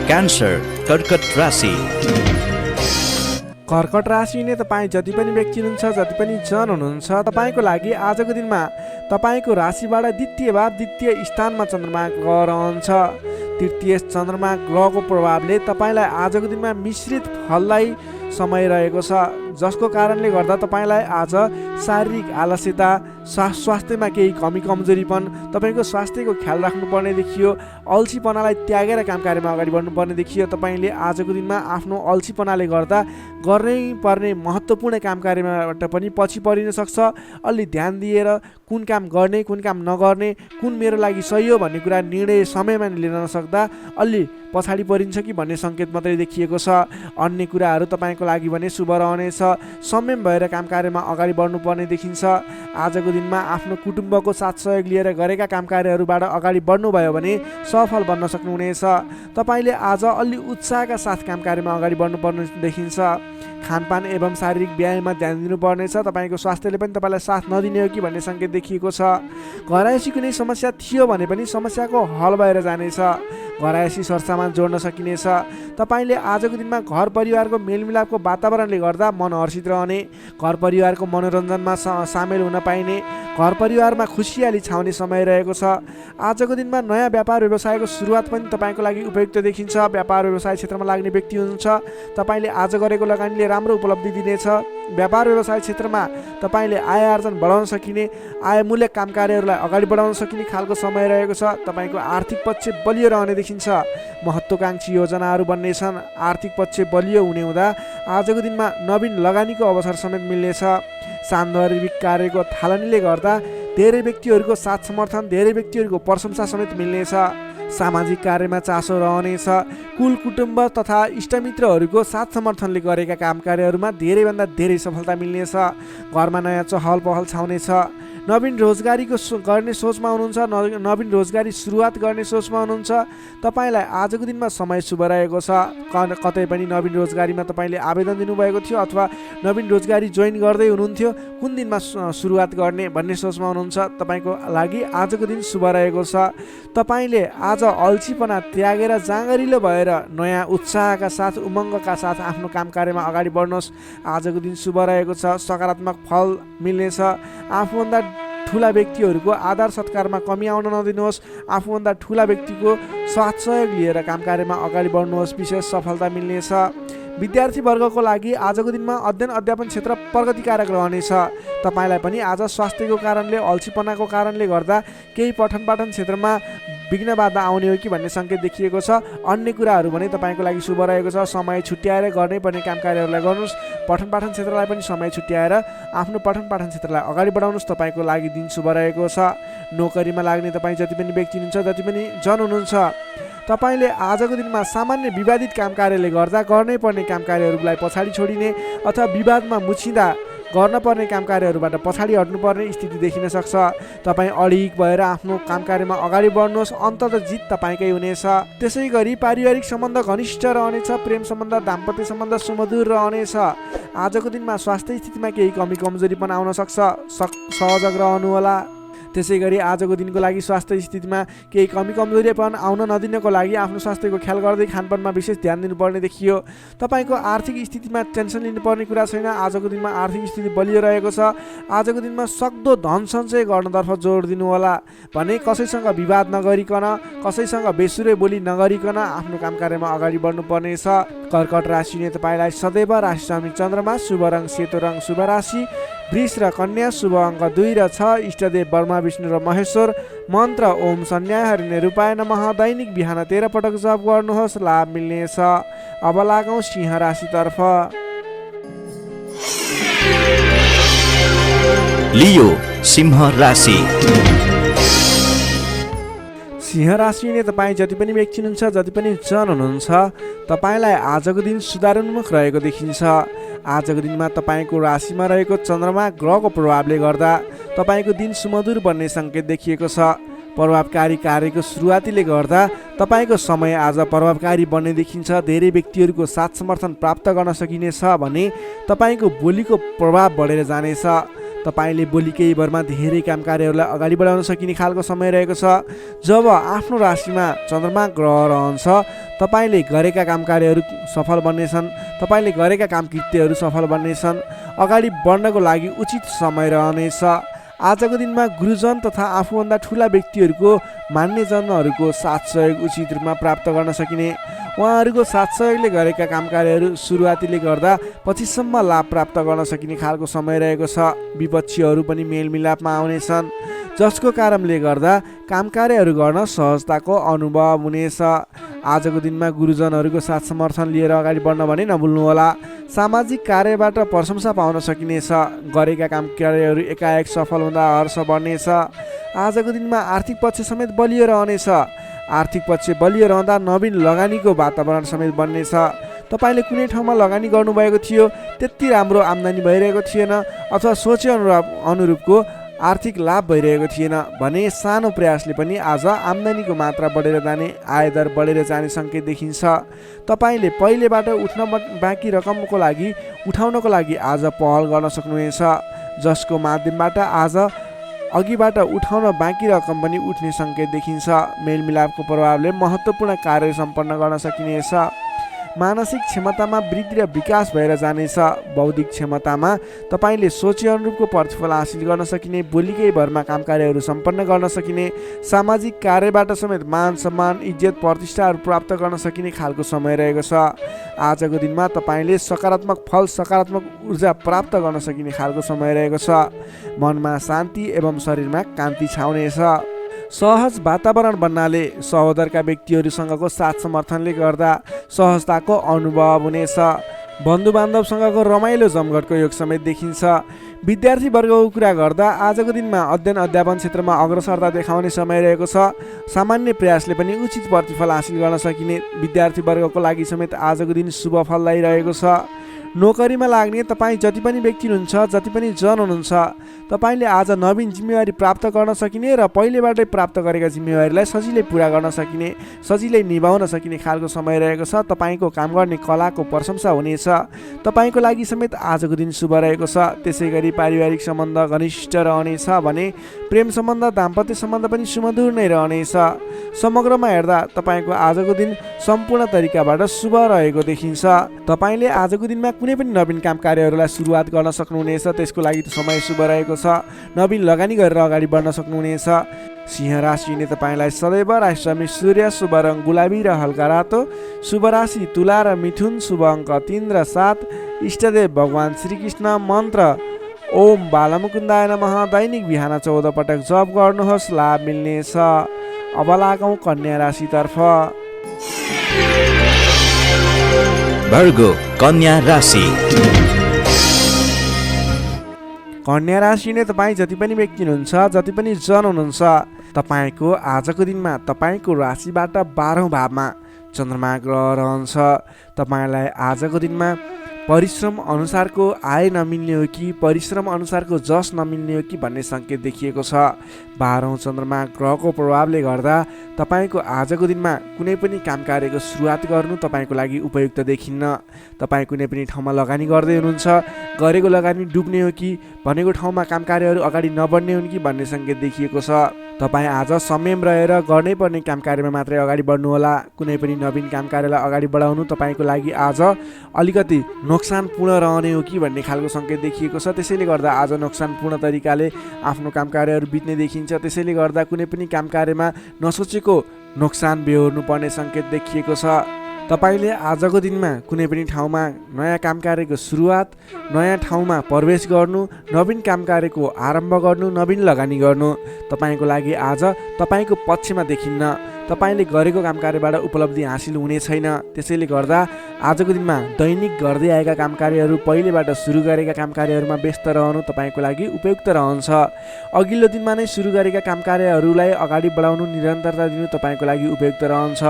Speaker 2: क्यान्सर कर्कट राशि।
Speaker 1: कर्कट राशिले तपाईँ जति पनि व्यक्ति हुनुहुन्छ, जति पनि जन हुनुहुन्छ, तपाईँको लागि आजको दिनमा तपाईँको राशिबाट द्वितीय भाव द्वितीय स्थानमा चन्द्रमा ग्रह रहन्छ। तृतीय चन्द्रमा ग्रहको प्रभावले तपाईँलाई आजको दिनमा मिश्रित फललाई समय रहेको छ, जसको कारणले गर्दा तपाईँलाई आज शारीरिक आलस्यता, स्वास्थ्यमा केही कमी कमजोरीपन, तपाईँको स्वास्थ्यको ख्याल राख्नुपर्ने देखियो। अल्छीपनालाई त्यागेर काम कार्यमा अगाडि बढ्नुपर्ने देखियो। तपाईँले आजको दिनमा आफ्नो अल्छीपनाले गर्दा गर्नै पर्ने महत्त्वपूर्ण काम कार्यबाट पनि पछि परिन सक्छ। अलि ध्यान दिएर कुन काम गर्ने, कुन काम नगर्ने, कुन मेरो लागि सही हो भन्ने कुरा निर्णय समयमा लिन नसक्दा अलि पछाडि परिन्छ कि भन्ने सङ्केत मात्रै देखिएको छ। अन्य कुराहरू तपाईँको लागि भने शुभ रहनेछ। संयम भएर काम कार्यमा अगाडि बढ्नुपर्ने देखिन्छ। आजको दिनमा आफ्नो कुटुम्बको साथ सहयोग लिएर गरेका काम कार्यहरूबाट अगाडि बढ्नुभयो भने सफल बन्न सक्नुहुनेछ। तपाईँले आज अलि उत्साहका साथ काम कार्यमा अगाडि बढ्नुपर्ने देखिन्छ। खानपान एवं शारीरिक व्यायाममा ध्यान दिनुपर्नेछ। तपाईँको स्वास्थ्यले पनि तपाईँलाई साथ नदिने हो कि भन्ने सङ्केत देखिएको छ। घरायसी कुनै समस्या थियो भने पनि समस्याको हल भएर जानेछ। घरायसी सरसामान जोड्न सकिनेछ। तपाईँले आजको दिनमा घर परिवारको मेलमिलापको वातावरणले गर्दा मन हर्षित रहने, घर परिवारको मनोरञ्जनमा सामेल हुन पाइने, घर परिवारमा खुसियाली छाउने समय रहेको छ। आजको दिनमा नयाँ व्यापार व्यवसायको सुरुवात पनि तपाईँको लागि उपयुक्त देखिन्छ। व्यापार व्यवसाय क्षेत्रमा लाग्ने व्यक्ति हुनुहुन्छ, तपाईँले आज गरेको लगानीले राम्रो उपलब्धि दिनेछ। व्यापार व्यवसाय क्षेत्रमा तपाईँले आय आर्जन बढाउन सकिने, आयमूलक काम कार्यहरूलाई अगाडि बढाउन सकिने खालको समय रहेको छ। तपाईँको आर्थिक पक्ष बलियो रहने देखिन्छ। महत्त्वाकांक्षी योजनाहरू बन्नेछन्। आर्थिक पक्ष बलियो हुने हुँदा आजको दिनमा नवीन लगानीको अवसर समेत मिल्नेछ। सान्दर्भिक कार्यको थालनीले गर्दा धेरै व्यक्तिहरूको साथ समर्थन, धेरै व्यक्तिहरूको प्रशंसा समेत मिल्नेछ। सामाजिक कार्यमा चासो रहनेछ। कुल कुटुम्ब तथा इष्टमित्रहरूको साथ समर्थनले गरेका काम कार्यहरूमा धेरैभन्दा धेरै सफलता मिल्नेछ। घरमा नयाँ चहल पहल छाउनेछ। नवीन रोजगारीको गर्ने सोचमा हुनुहुन्छ, नवीन रोजगारी सुरुवात गर्ने सोचमा हुनुहुन्छ। तपाईँलाई आजको दिनमा समय शुभ रहेको छ। कतै पनि नवीन रोजगारीमा तपाईँले आवेदन दिनुभएको थियो अथवा नवीन रोजगारी जोइन गर्दै हुनुहुन्थ्यो, कुन दिनमा सुरुवात गर्ने भन्ने सोचमा हुनुहुन्छ। तपाईँको लागि आजको दिन शुभ रहेको छ। तपाईँले आज अल्छीपना त्यागेर जाँगरिलो भएर नयाँ उत्साहका साथ, उमङ्गका साथ आफ्नो काम कार्यमा अगाडि बढ्नुहोस्। आजको दिन शुभ रहेको छ। सकारात्मक फल मिल्नेछ। आफूभन्दा ठुला व्यक्तिहरूको आदर सत्कारमा कमी आउन नदिनुहोस्। आफूभन्दा ठुला व्यक्तिको साथ सहयोग लिएर काम कार्यमा अगाडि बढ्नुहोस्। विशेष सफलता मिल्नेछ। विद्यार्थी वर्गको लागि आजको दिनमा अध्ययन अध्यापन क्षेत्र प्रगतिकारक रहनेछ। तपाईँलाई पनि आज स्वास्थ्यको कारणले, अल्छीपनाको कारणले गर्दा केही पठन पाठन क्षेत्रमा विघ्न बाधा आउने हो कि भन्ने सङ्केत देखिएको छ। अन्य कुराहरू भने तपाईँको लागि शुभ रहेको छ। समय छुट्याएर गर्नै पर्ने काम कार्यहरूलाई गर्नुहोस्। पठन पाठन क्षेत्रलाई पनि समय छुट्याएर आफ्नो पठन पाठन क्षेत्रलाई अगाडि बढाउनुहोस्। तपाईँको लागि दिन शुभ रहेको छ। नोकरीमा लाग्ने तपाईँ जति पनि व्यक्ति हुनुहुन्छ, जति पनि जन हुनुहुन्छ, तपाईँले आजको दिनमा सामान्य विवादित काम कार्यले गर्दा गर्नै पर्ने काम कार्यहरूलाई पछाडि छोडिने अथवा विवादमा मुछिँदा गर्न पर्ने काम कार्यहरूबाट पछाडि हट्नुपर्ने स्थिति देखिन सक्छ। तपाईँ अडिग भएर आफ्नो काम कार्यमा अगाडि बढ्नुहोस्। अन्ततः जित तपाईँकै हुनेछ। त्यसै गरी पारिवारिक सम्बन्ध घनिष्ठ रहनेछ। प्रेम सम्बन्ध, दाम्पत्य सम्बन्ध सुमधुर रहनेछ। आजको दिनमा स्वास्थ्य स्थितिमा केही कमी कमजोरी पनि आउन सक्छ। सहयोग रहनुहोला। त्यसै गरी आजको दिनको लागि स्वास्थ्य स्थितिमा केही कमी कमजोरी पनि आउन नदिनको लागि आफ्नो स्वास्थ्यको ख्याल गर्दै खानपानमा विशेष ध्यान दिनुपर्ने देखियो। तपाईँको आर्थिक स्थितिमा टेन्सन लिनुपर्ने कुरा छैन। आजको दिनमा आर्थिक स्थिति बलियो रहेको छ। आजको दिनमा सक्दो धन सञ्चय गर्नतर्फ जोड दिनुहोला। भने कसैसँग विवाद नगरिकन, कसैसँग बेसुरै बोली नगरिकन आफ्नो काम कार्यमा अगाडि बढ्नुपर्नेछ। कर्कट राशिले तपाईँलाई सदैव राशि स्वामी चन्द्रमा, शुभ रङ सेतो रङ शुभ राशि। वृष र कन्या शुभ अङ्क 2 र 6। इष्टदेव ब्रह्मा विष्णु र महेश्वर। मन्त्र ओम सन्न्याहरिणे रूपाय नमः। दैनिक बिहान 13 पटक जप गर्नुहोस्। लाभ मिल्नेछ। अब लागौँ सिंह राशितर्फ।
Speaker 2: लियो सिंह राशि।
Speaker 1: सिंह राशिले तपाईँ जति पनि व्यक्ति हुनुहुन्छ, जति पनि जन हुनुहुन्छ, तपाईँलाई आजको दिन सुधारोन्मुख रहेको देखिन्छ। आजको दिनमा तपाईँको राशिमा रहेको चन्द्रमा ग्रहको प्रभावले गर्दा तपाईँको दिन सुमधुर बन्ने सङ्केत देखिएको छ। प्रभावकारी कार्यको सुरुवातीले गर्दा तपाईँको समय आज प्रभावकारी बन्ने देखिन्छ। धेरै व्यक्तिहरूको साथ समर्थन प्राप्त गर्न सकिनेछ भने तपाईँको बोलीको प्रभाव बढेर जानेछ। तपाईँले बोली केही भरमा धेरै काम कार्यहरूलाई अगाडि बढाउन सकिने खालको समय रहेको छ। जब आफ्नो राशिमा चन्द्रमा ग्रह रहन्छ, तपाईँले गरेका काम कार्यहरू सफल बन्नेछन्। तपाईँले गरेका काम कृत्यहरू सफल बन्नेछन्। अगाडि बढ्नको लागि उचित समय रहनेछ। आजको दिनमा गुरुजन तथा आफूभन्दा ठुला व्यक्तिहरूको मान्यजनहरूको साथ सहयोग उचित रूपमा प्राप्त गर्न सकिने, उहाँहरूको साथ सहयोगले गरेका काम कार्यहरू सुरुवातीले गर्दा पछिसम्म लाभ प्राप्त गर्न सकिने खालको समय रहेको छ। विपक्षीहरू पनि मेलमिलापमा आउनेछन्, जसको कारणले गर्दा काम कार्यहरू गर्न सहजताको अनुभव हुनेछ। आजको दिनमा गुरुजनहरूको साथ समर्थन लिएर अगाडि बढ्न भने नभुल्नुहोला। सामाजिक कार्यबाट प्रशंसा पाउन सकिनेछ। गरेका काम कार्यहरू एकाएक सफल हुँदा हर्ष बढ्नेछ। आजको दिनमा आर्थिक पक्ष समेत बलियो रहनेछ। आर्थिक पक्ष बलियो रहँदा नवीन लगानीको वातावरण समेत बन्नेछ। तपाईँले कुनै ठाउँमा लगानी गर्नुभएको थियो, त्यति राम्रो आम्दानी भइरहेको थिएन अथवा सोचे अनुरूपको आर्थिक लाभ भइरहेको थिएन भने सानो प्रयासले पनि आज आम्दानीको मात्रा बढेर जाने, आयदर बढेर जाने सङ्केत देखिन्छ। तपाईँले पहिलेबाट बाँकी रकमको लागि उठाउनको लागि आज पहल गर्न सक्नुहुनेछ, जसको माध्यमबाट आज अघिबाट उठाउन बाँकी रकम पनि उठ्ने सङ्केत देखिन्छ। मेलमिलापको प्रभावले महत्त्वपूर्ण कार्य सम्पन्न गर्न सकिनेछ। मानसिक क्षमतामा वृद्धि र विकास भएर जानेछ। बौद्धिक क्षमतामा तपाईँले सोचे अनुरूपको प्रतिफल हासिल गर्न सकिने, बोलीकै भरमा काम कार्यहरू सम्पन्न गर्न सकिने, सामाजिक कार्यबाट समेत मान सम्मान इज्जत प्रतिष्ठाहरू प्राप्त गर्न सकिने खालको समय रहेको छ। आजको दिनमा तपाईँले सकारात्मक फल, सकारात्मक ऊर्जा प्राप्त गर्न सकिने खालको समय रहेको छ। मनमा शान्ति एवं शरीरमा कान्ति छाउनेछ। सहज वातावरण बन्नाले सहोदरका व्यक्तिहरूसँगको साथ समर्थनले गर्दा सहजताको अनुभव हुनेछ। बन्धुबान्धवसँगको रमाइलो जमघटको योग समेत देखिन्छ। विद्यार्थी वर्गको कुरा गर्दा आजको दिनमा अध्ययन अध्यापन क्षेत्रमा अग्रसरता देखाउने समय रहेको छ। सामान्य प्रयासले पनि उचित प्रतिफल हासिल गर्न सकिने विद्यार्थी वर्गको लागि समेत आजको दिन शुभ फलदायी रहेको छ। नोकरीमा लाग्ने तपाईँ जति पनि व्यक्ति हुनुहुन्छ, जति पनि जन हुनुहुन्छ, तपाईँले आज नवीन जिम्मेवारी प्राप्त गर्न सकिने र पहिलेबाटै प्राप्त गरेका जिम्मेवारीलाई सजिलै पुरा गर्न सकिने, सजिलै निभाउन सकिने खालको समय रहेको छ। तपाईँको काम गर्ने कलाको प्रशंसा हुनेछ। तपाईँको लागि समेत आजको दिन शुभ रहेको छ। त्यसै गरी पारिवारिक सम्बन्ध घनिष्ठ रहनेछ भने प्रेम सम्बन्ध, दाम्पत्य सम्बन्ध पनि सुमधुर नै रहनेछ। समग्रमा हेर्दा तपाईँको आजको दिन सम्पूर्ण तरिकाबाट शुभ रहेको देखिन्छ। तपाईँले आजको दिनमा कुनै पनि नवीन काम कार्यहरूलाई सुरुवात गर्न सक्नुहुनेछ, त्यसको लागि समय शुभ रहेको छ। नवीन लगानी गरेर अगाडि बढ्न सक्नुहुनेछ। सिंह राशिले तपाईँलाई सदैव राशिसमी सूर्य, शुभ रङ गुलाबी र हल्का रातो, शुभ राशि तुला र मिथुन, शुभ अङ्क 3 र 7, इष्टदेव भगवान श्रीकृष्ण, मन्त्र ओम बालमुकुन्दाय नमः। दैनिक बिहान 14 पटक जप गर्नुहोस्, लाभ मिल्नेछ। अब लागौँ कन्या राशितर्फ।
Speaker 2: वर्गो कन्या राशि।
Speaker 1: कन्या राशिले तपाईँ जति पनि व्यक्ति हुनुहुन्छ, जति पनि जन हुनुहुन्छ, तपाईँको आजको दिनमा तपाईँको राशिबाट 12औं भावमा चन्द्रमा ग्रह रहन्छ। तपाईँलाई आजको दिनमा परिश्रम अनुसारको आय नमिल्ने हो कि परिश्रम अनुसारको जस नमिल्ने हो कि भन्ने सङ्केत देखिएको छ। 12औं चन्द्रमा ग्रहको प्रभावले गर्दा तपाईँको आजको दिनमा कुनै पनि काम कार्यको सुरुवात गर्नु तपाईँको लागि उपयुक्त देखिन्न। तपाईँ कुनै पनि ठाउँमा लगानी गर्दै हुनुहुन्छ, गरेको लगानी डुब्ने हो कि भनेको ठाउँमा काम कार्यहरू अगाडि नबढ्ने हुन् कि भन्ने सङ्केत देखिएको छ। तपाईँ आज संयम रहेर गर्नै पर्ने काम कार्यमा मात्रै अगाडि बढ्नुहोला। कुनै पनि नवीन काम कार्यलाई अगाडि बढाउनु तपाईँको लागि आज अलिकति नोक्सानपूर्ण रहने हो कि भन्ने खालको सङ्केत देखिएको छ। त्यसैले गर्दा आज नोक्सानपूर्ण तरिकाले आफ्नो काम कार्यहरू बित्ने देखिन्छ। त्यसैले गर्दा कुनै पनि काम कार्यमा नसोचेको नोक्सान बेहोर्नु पर्ने सङ्केत देखिएको छ। तपाईँले आजको दिनमा कुनै पनि ठाउँमा नयाँ काम कार्यको सुरुवात, नयाँ ठाउँमा प्रवेश गर्नु, नवीन काम कार्यको आरम्भ गर्नु, नवीन लगानी गर्नु तपाईँको लागि आज तपाईँको पक्षमा देखिन्न। तपाईँले गरेको काम कार्यबाट उपलब्धि हासिल हुने छैन। त्यसैले गर्दा आजको दिनमा दैनिक गर्दै आएका काम कार्यहरू, पहिलेबाट सुरु गरेका काम कार्यहरूमा व्यस्त रहनु तपाईँको लागि उपयुक्त रहन्छ। अघिल्लो दिनमा नै सुरु गरेका काम कार्यहरूलाई अगाडि बढाउनु, निरन्तरता दिनु तपाईँको लागि उपयुक्त रहन्छ।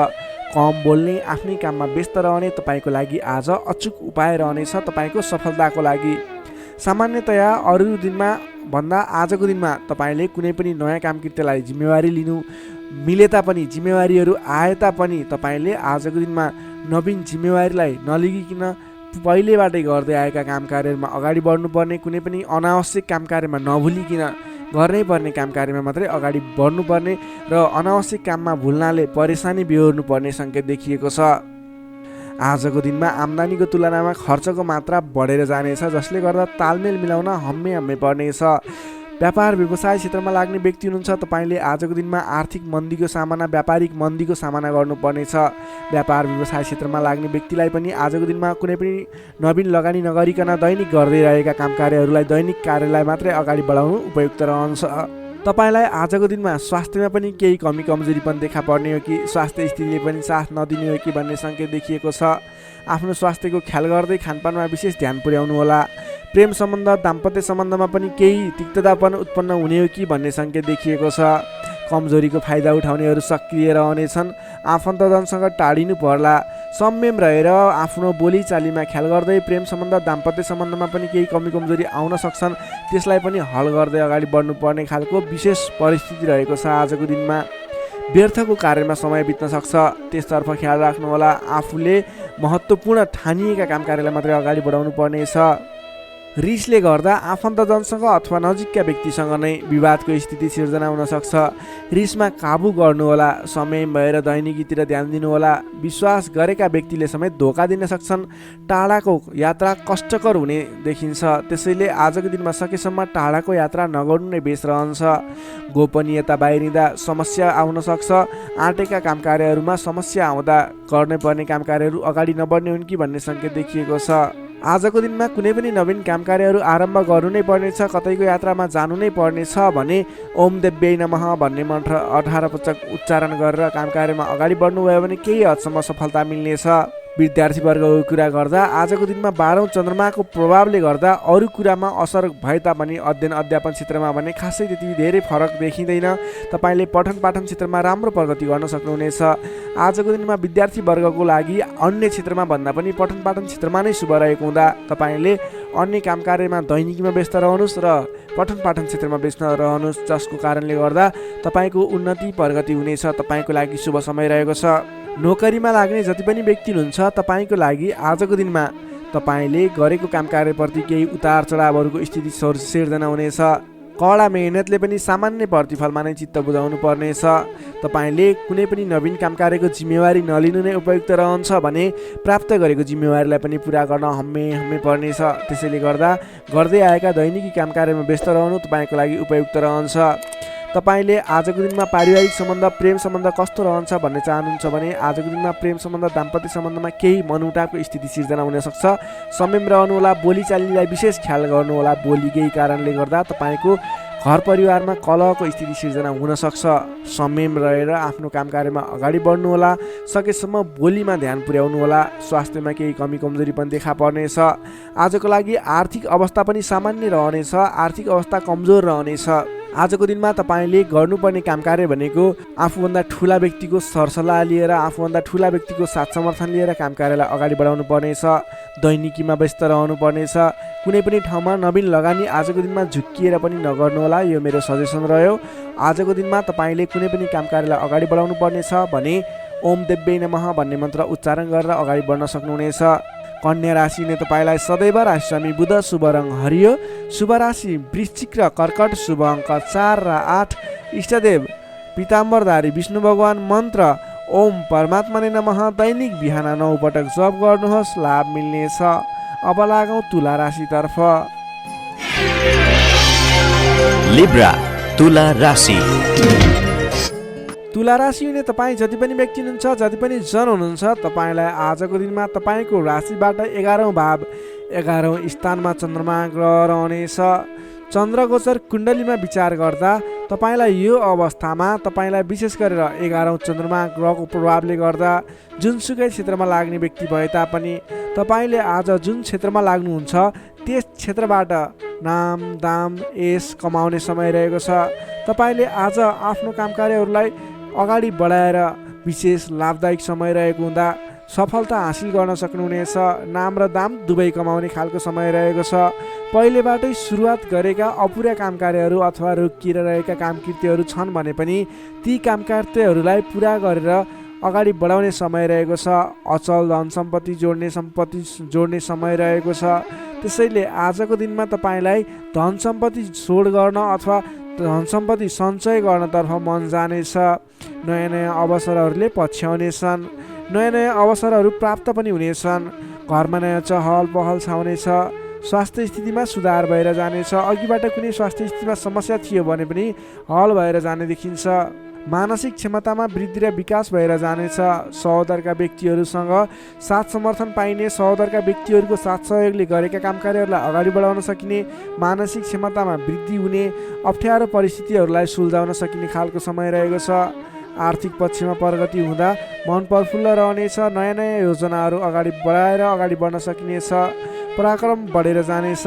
Speaker 1: कम बोल्ने, आफ्नै काममा व्यस्त रहने तपाईँको लागि आज अचुक उपाय रहनेछ तपाईँको सफलताको लागि। सामान्यतया अरू दिनमा भन्दा आजको दिनमा तपाईँले कुनै पनि नयाँ काम कृत्यलाई जिम्मेवारी लिनु मिले तापनि, जिम्मेवारीहरू आए तापनि तपाईँले आजको दिनमा नवीन जिम्मेवारीलाई नलिगिकन पहिलेबाटै गर्दै आएका काम कार्यहरूमा अगाडि बढ्नुपर्ने, कुनै पनि अनावश्यक काम कार्यमा नभुलिकन गर्नै पर्ने काम कार्यमा मात्रै अगाडि बढ्नुपर्ने र अनावश्यक काममा भुल्नाले परेसानी बेहोर्नु पर्ने सङ्केत देखिएको छ। आजको दिनमा आम्दानीको तुलनामा खर्चको मात्रा बढेर जानेछ, जसले गर्दा तालमेल मिलाउन हम्मे पर्नेछ। व्यापार व्यवसाय क्षेत्रमा लाग्ने व्यक्ति हुनुहुन्छ तपाईँले आजको दिनमा आर्थिक मन्दीको सामना व्यापारिक मन्दीको सामना गर्नुपर्नेछ। व्यापार व्यवसाय क्षेत्रमा लाग्ने व्यक्तिलाई पनि आजको दिनमा कुनै पनि नवीन लगानी नगरिकन दैनिक गर्दै रहेका काम कार्यहरूलाई दैनिक कार्यलाई मात्रै अगाडि बढाउनु उपयुक्त रहन्छ। तपाईँलाई आजको दिनमा स्वास्थ्यमा पनि केही कमी कमजोरी पनि देखा पर्ने हो कि स्वास्थ्य स्थितिले पनि साथ नदिने हो कि भन्ने सङ्केत देखिएको छ। आफ्नो स्वास्थ्यको ख्याल गर्दै खानपानमा विशेष ध्यान पुर्याउनु होला। प्रेम सम्बन्ध दाम्पत्य सम्बन्धमा पनि केही तिक्ततापन उत्पन्न हुने हो कि भन्ने सङ्केत देखिएको छ। कमजोरीको फाइदा उठाउनेहरू सक्रिय रहनेछन्। आफन्तजनसँग टाढिनु पर्ला। संयम रहेर आफ्नो बोलीचालीमा ख्याल गर्दै प्रेम सम्बन्ध दाम्पत्य सम्बन्धमा पनि केही कमी कमजोरी आउन सक्छन्, त्यसलाई पनि हल गर्दै अगाडि बढ्नुपर्ने खालको विशेष परिस्थिति रहेको छ। आजको दिनमा व्यर्थको कार्यमा समय बित्न सक्छ, त्यसतर्फ ख्याल राख्नुहोला। आफूले महत्त्वपूर्ण ठानिएका काम कार्यलाई मात्रै अगाडि बढाउनु पर्नेछ। रिसले गर्दा आफन्तजनसँग अथवा नजिकका व्यक्तिसँग नै विवादको स्थिति सिर्जना हुन सक्छ। रिसमा काबु गर्नुहोला। समय भएर दैनिकीतिर ध्यान दिनुहोला। विश्वास गरेका व्यक्तिले समेत धोका दिन सक्छन्। टाढाको यात्रा कष्टकर हुने देखिन्छ, त्यसैले आजको दिनमा सकेसम्म टाढाको यात्रा नगर्नु नै बेस रहन्छ। गोपनीयता बाहिरिँदा समस्या आउन सक्छ। आँटेका काम कार्यहरूमा समस्या आउँदा गर्नै पर्ने काम कार्यहरू अगाडि नबढ्ने हुन् कि भन्ने सङ्केत देखिएको छ। आजको दिनमा कुनै पनि नवीन काम कार्यहरू आरम्भ गर्नु नै पर्नेछ, कतैको यात्रामा जानु नै पर्नेछ भने ओम देव्यै नमः भन्ने मन्त्र 18 पटक उच्चारण गरेर काम कार्यमा अगाडि बढ्नुभयो भने केही हदसम्म सफलता मिल्नेछ। विद्यार्थीवर्गको कुरा गर्दा आजको दिनमा 12औं चन्द्रमाको प्रभावले गर्दा अरू कुरामा असर भए तापनि अध्ययन अध्यापन क्षेत्रमा भने खासै त्यति धेरै फरक देखिँदैन। तपाईँले पठन पाठन क्षेत्रमा राम्रो प्रगति गर्न सक्नुहुनेछ। आजको दिनमा विद्यार्थीवर्गको लागि अन्य क्षेत्रमा भन्दा पनि पठन पाठन क्षेत्रमा नै शुभ रहेको हुँदा तपाईँले अन्य काम कार्यमा दैनिकीमा व्यस्त रहनुहोस् र पठन पाठन क्षेत्रमा व्यस्त रहनुहोस्, जसको कारणले गर्दा तपाईँको उन्नति प्रगति हुनेछ। तपाईँको लागि शुभ समय रहेको छ। नोकरीमा लाग्ने जति पनि व्यक्ति हुनुहुन्छ तपाईँको लागि आजको दिनमा तपाईँले गरेको काम कार्यप्रति केही उतार चढावहरूको स्थिति सिर्जना हुनेछ। कडा मेहनतले पनि सामान्य प्रतिफलमा नै चित्त बुझाउनु पर्नेछ। तपाईँले कुनै पनि नवीन काम कार्यको जिम्मेवारी नलिनु नै उपयुक्त रहन्छ भने प्राप्त गरेको जिम्मेवारीलाई पनि पुरा गर्न हम्मे पर्नेछ। त्यसैले गर्दा गर्दै आएका दैनिकी काम कार्यमा व्यस्त रहनु तपाईँको लागि उपयुक्त रहन्छ। तपाईँले आजको दिनमा पारिवारिक सम्बन्ध प्रेम सम्बन्ध कस्तो रहन्छ भन्ने चाहनुहुन्छ भने आजको दिनमा प्रेम सम्बन्ध दाम्पत्य सम्बन्धमा केही मनमुटावको स्थिति सिर्जना हुन सक्छ। संयम रहनुहोला। बोलीचालीलाई विशेष ख्याल गर्नुहोला। बोलीकै कारणले गर्दा तपाईँको घर परिवारमा कलहको स्थिति सिर्जना हुन सक्छ। संयम रहेर आफ्नो काम कार्यमा अगाडि बढ्नुहोला। सकेसम्म बोलीमा ध्यान पुर्याउनुहोला। स्वास्थ्यमा केही कमी कमजोरी पनि देखा पर्नेछ। आजको लागि आर्थिक अवस्था पनि सामान्य रहनेछ। आर्थिक अवस्था कमजोर रहनेछ। आजको दिनमा तपाईँले गर्नुपर्ने काम कार्य भनेको आफूभन्दा ठुला व्यक्तिको सरसल्लाह लिएर आफूभन्दा ठुला व्यक्तिको साथ समर्थन लिएर काम कार्यलाई अगाडि बढाउनु पर्नेछ। दैनिकीमा व्यस्त रहनु पर्नेछ। कुनै पनि ठाउँमा नवीन लगानी आजको दिनमा झुक्किएर पनि नगर्नुहोला, यो मेरो सजेसन रह्यो। आजको दिनमा तपाईँले कुनै पनि काम कार्यलाई अगाडि बढाउनु पर्नेछ भने ओम देव्यै नमः भन्ने मन्त्र उच्चारण गरेर अगाडि बढ्न सक्नुहुनेछ। कन्या राशिले तपाईँलाई सदैव राशिस्वामी बुध, शुभ रङ हरियो, शुभ राशि वृश्चिक र कर्कट, शुभ अङ्क 4 र 8, इष्टदेव पीताम्बरधारी विष्णु भगवान, मन्त्र ओम परमात्मा नै नमः। दैनिक बिहान 9 पटक जप गर्नुहोस्, लाभ मिल्नेछ। अब लागौँ तुला राशितर्फ।
Speaker 2: लिब्रा तुला राशि।
Speaker 1: तुला राशि हुने तपाईँ जति पनि व्यक्ति हुनुहुन्छ, जति पनि जन हुनुहुन्छ, तपाईँलाई आजको दिनमा तपाईँको राशिबाट 11औं भाव 11औं स्थानमा चन्द्रमा ग्रह रहनेछ। चन्द्रगोचर कुण्डलीमा विचार गर्दा तपाईँलाई यो अवस्थामा तपाईँलाई विशेष गरेर 11औं चन्द्रमा ग्रहको प्रभावले गर्दा जुनसुकै क्षेत्रमा लाग्ने व्यक्ति भए तापनि तपाईँले आज जुन क्षेत्रमा लाग्नुहुन्छ त्यस क्षेत्रबाट नाम दाम यश कमाउने समय रहेको छ। तपाईँले आज आफ्नो काम कार्यहरूलाई अगाडि बढाएर विशेष लाभदायक समय रहेको हुँदा सफलता हासिल गर्न सक्नुहुनेछ। नाम र दाम दुवै कमाउने खालको समय रहेको छ। पहिलेबाटै सुरुवात गरेका अपुरा काम कार्यहरू अथवा रोकिएर रहेका काम कृत्यहरू छन् भने पनि ती काम कार्यहरूलाई पुरा गरेर अगाडि बढाउने समय रहेको छ। अचल धन सम्पत्ति जोड्ने समय रहेको छ। त्यसैले आजको दिनमा तपाईँलाई धन सम्पत्ति जोड गर्न अथवा धन सम्पत्ति सञ्चय गर्नतर्फ मन जानेछ। नयाँ नयाँ अवसरहरूले पछ्याउनेछन्। नयाँ नयाँ अवसरहरू प्राप्त पनि हुनेछन्। घरमा नयाँ चहल पहल छाउनेछ। स्वास्थ्य स्थितिमा सुधार भएर जानेछ। अघिबाट कुनै स्वास्थ्य स्थितिमा समस्या थियो भने पनि हल भएर जाने देखिन्छ। मानसिक क्षमतामा वृद्धि र विकास भएर जानेछ। सहोदरका व्यक्तिहरूसँग साथ समर्थन पाइने, सहोदरका व्यक्तिहरूको साथ सहयोगले गरेका काम कार्यहरूलाई अगाडि बढाउन सकिने, मानसिक क्षमतामा वृद्धि हुने, अप्ठ्यारो परिस्थितिहरूलाई सुल्झाउन सकिने खालको समय रहेको छ। आर्थिक पक्षमा प्रगति हुँदा मन प्रफुल्ल रहनेछ। नयाँ नयाँ योजनाहरू अगाडि बढाएर अगाडि बढ्न सकिनेछ। पराक्रम बढेर जानेछ।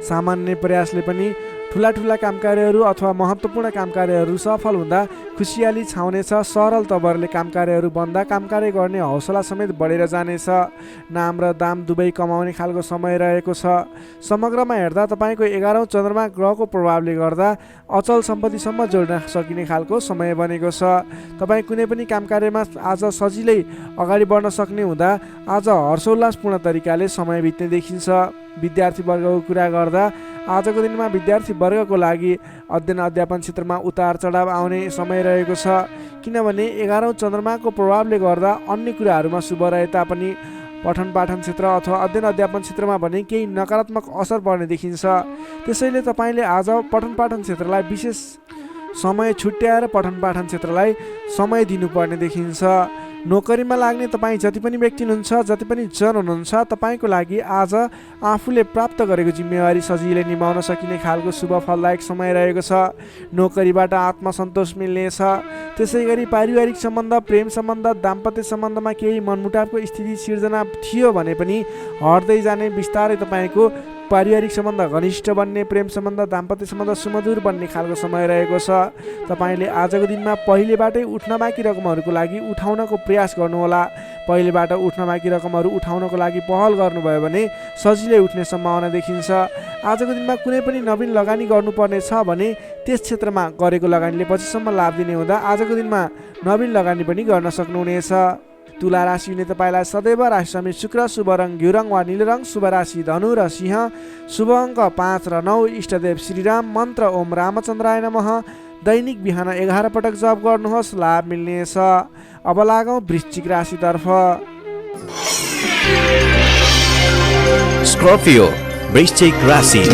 Speaker 1: सामान्य प्रयासले पनि ठुला ठुला काम कार्यहरू अथवा महत्त्वपूर्ण काम कार्यहरू सफल हुँदा खुसियाली छाउनेछ। सरल तवरले काम कार्यहरू बन्दा काम कार्य गर्ने हौसला समेत बढेर जानेछ। नाम र दाम दुवै कमाउने खालको समय रहेको छ। समग्रमा हेर्दा तपाईँको 11औं चन्द्रमा ग्रहको प्रभावले गर्दा अचल सम्पत्तिसम्म जोड्न सकिने खालको समय बनेको छ। तपाईँ कुनै पनि काम कार्यमा आज सजिलै अगाडि बढ्न सक्ने हुँदा आज हर्षोल्लासपूर्ण तरिकाले समय बित्ने देखिन्छ। विद्यार्थी वर्गको कुरा गर्दा आजको दिनमा विद्यार्थी वर्गको लागि अध्ययन अध्यापन क्षेत्रमा उतार चढाव आउने समय रहेको छ। किनभने 11औं चन्द्रमाको प्रभावले गर्दा अन्य कुराहरूमा शुभ रहे तापनि पठन पाठन क्षेत्र अथवा अध्ययन अध्यापन क्षेत्रमा भने केही नकारात्मक असर पर्ने देखिन्छ। त्यसैले तपाईँले आज पठन पाठन क्षेत्रलाई विशेष समय छुट्याएर पठन पाठन क्षेत्रलाई समय दिनुपर्ने देखिन्छ। नोकरीमा लाग्ने तपाईँ जति पनि व्यक्ति हुनुहुन्छ, जति पनि जन हुनुहुन्छ, तपाईँको लागि आज आफूले प्राप्त गरेको जिम्मेवारी सजिलै निभाउन सकिने खालको शुभ फलदायक समय रहेको छ। नोकरीबाट आत्मसन्तोष मिल्नेछ। त्यसै गरी पारिवारिक सम्बन्ध, प्रेम सम्बन्ध, दाम्पत्य सम्बन्धमा केही मनमुटावको स्थिति सिर्जना थियो भने पनि हट्दै जाने, बिस्तारै तपाईँको पारिवारिक सम्बन्ध घनिष्ठ बन्ने, प्रेम सम्बन्ध, दाम्पत्य सम्बन्ध सुमधुर बन्ने खालको समय रहेको छ। तपाईँले आजको दिनमा पहिलेबाटै उठ्न बाँकी रकमहरूको लागि उठाउनको प्रयास गर्नुहोला। पहिलेबाट उठ्न बाँकी रकमहरू उठाउनको लागि पहल गर्नुभयो भने सजिलै उठ्ने सम्भावना देखिन्छ। आजको दिनमा कुनै पनि नवीन लगानी गर्नुपर्ने छ भने त्यस क्षेत्रमा गरेको लगानीले पछिसम्म लाभ दिने हुँदा आजको दिनमा नवीन लगानी पनि गर्न सक्नुहुनेछ। तुला राशि हुने तपाईँलाई सदैव राशि स्वामी शुक्र, शुभ रङ घिउ रङ वा नीलो रङ, शुभ राशि धनु र सिंह, शुभ अङ्क 5 र 9, इष्टदेव श्रीराम, मन्त्र ओम रामचन्द्राय नमः। दैनिक बिहान 11 पटक जप गर्नुहोस्, लाभ मिल्नेछ। अब लागौँ वृश्चिक राशितर्फ।
Speaker 2: स्कर्पियो वृश्चिक राशि।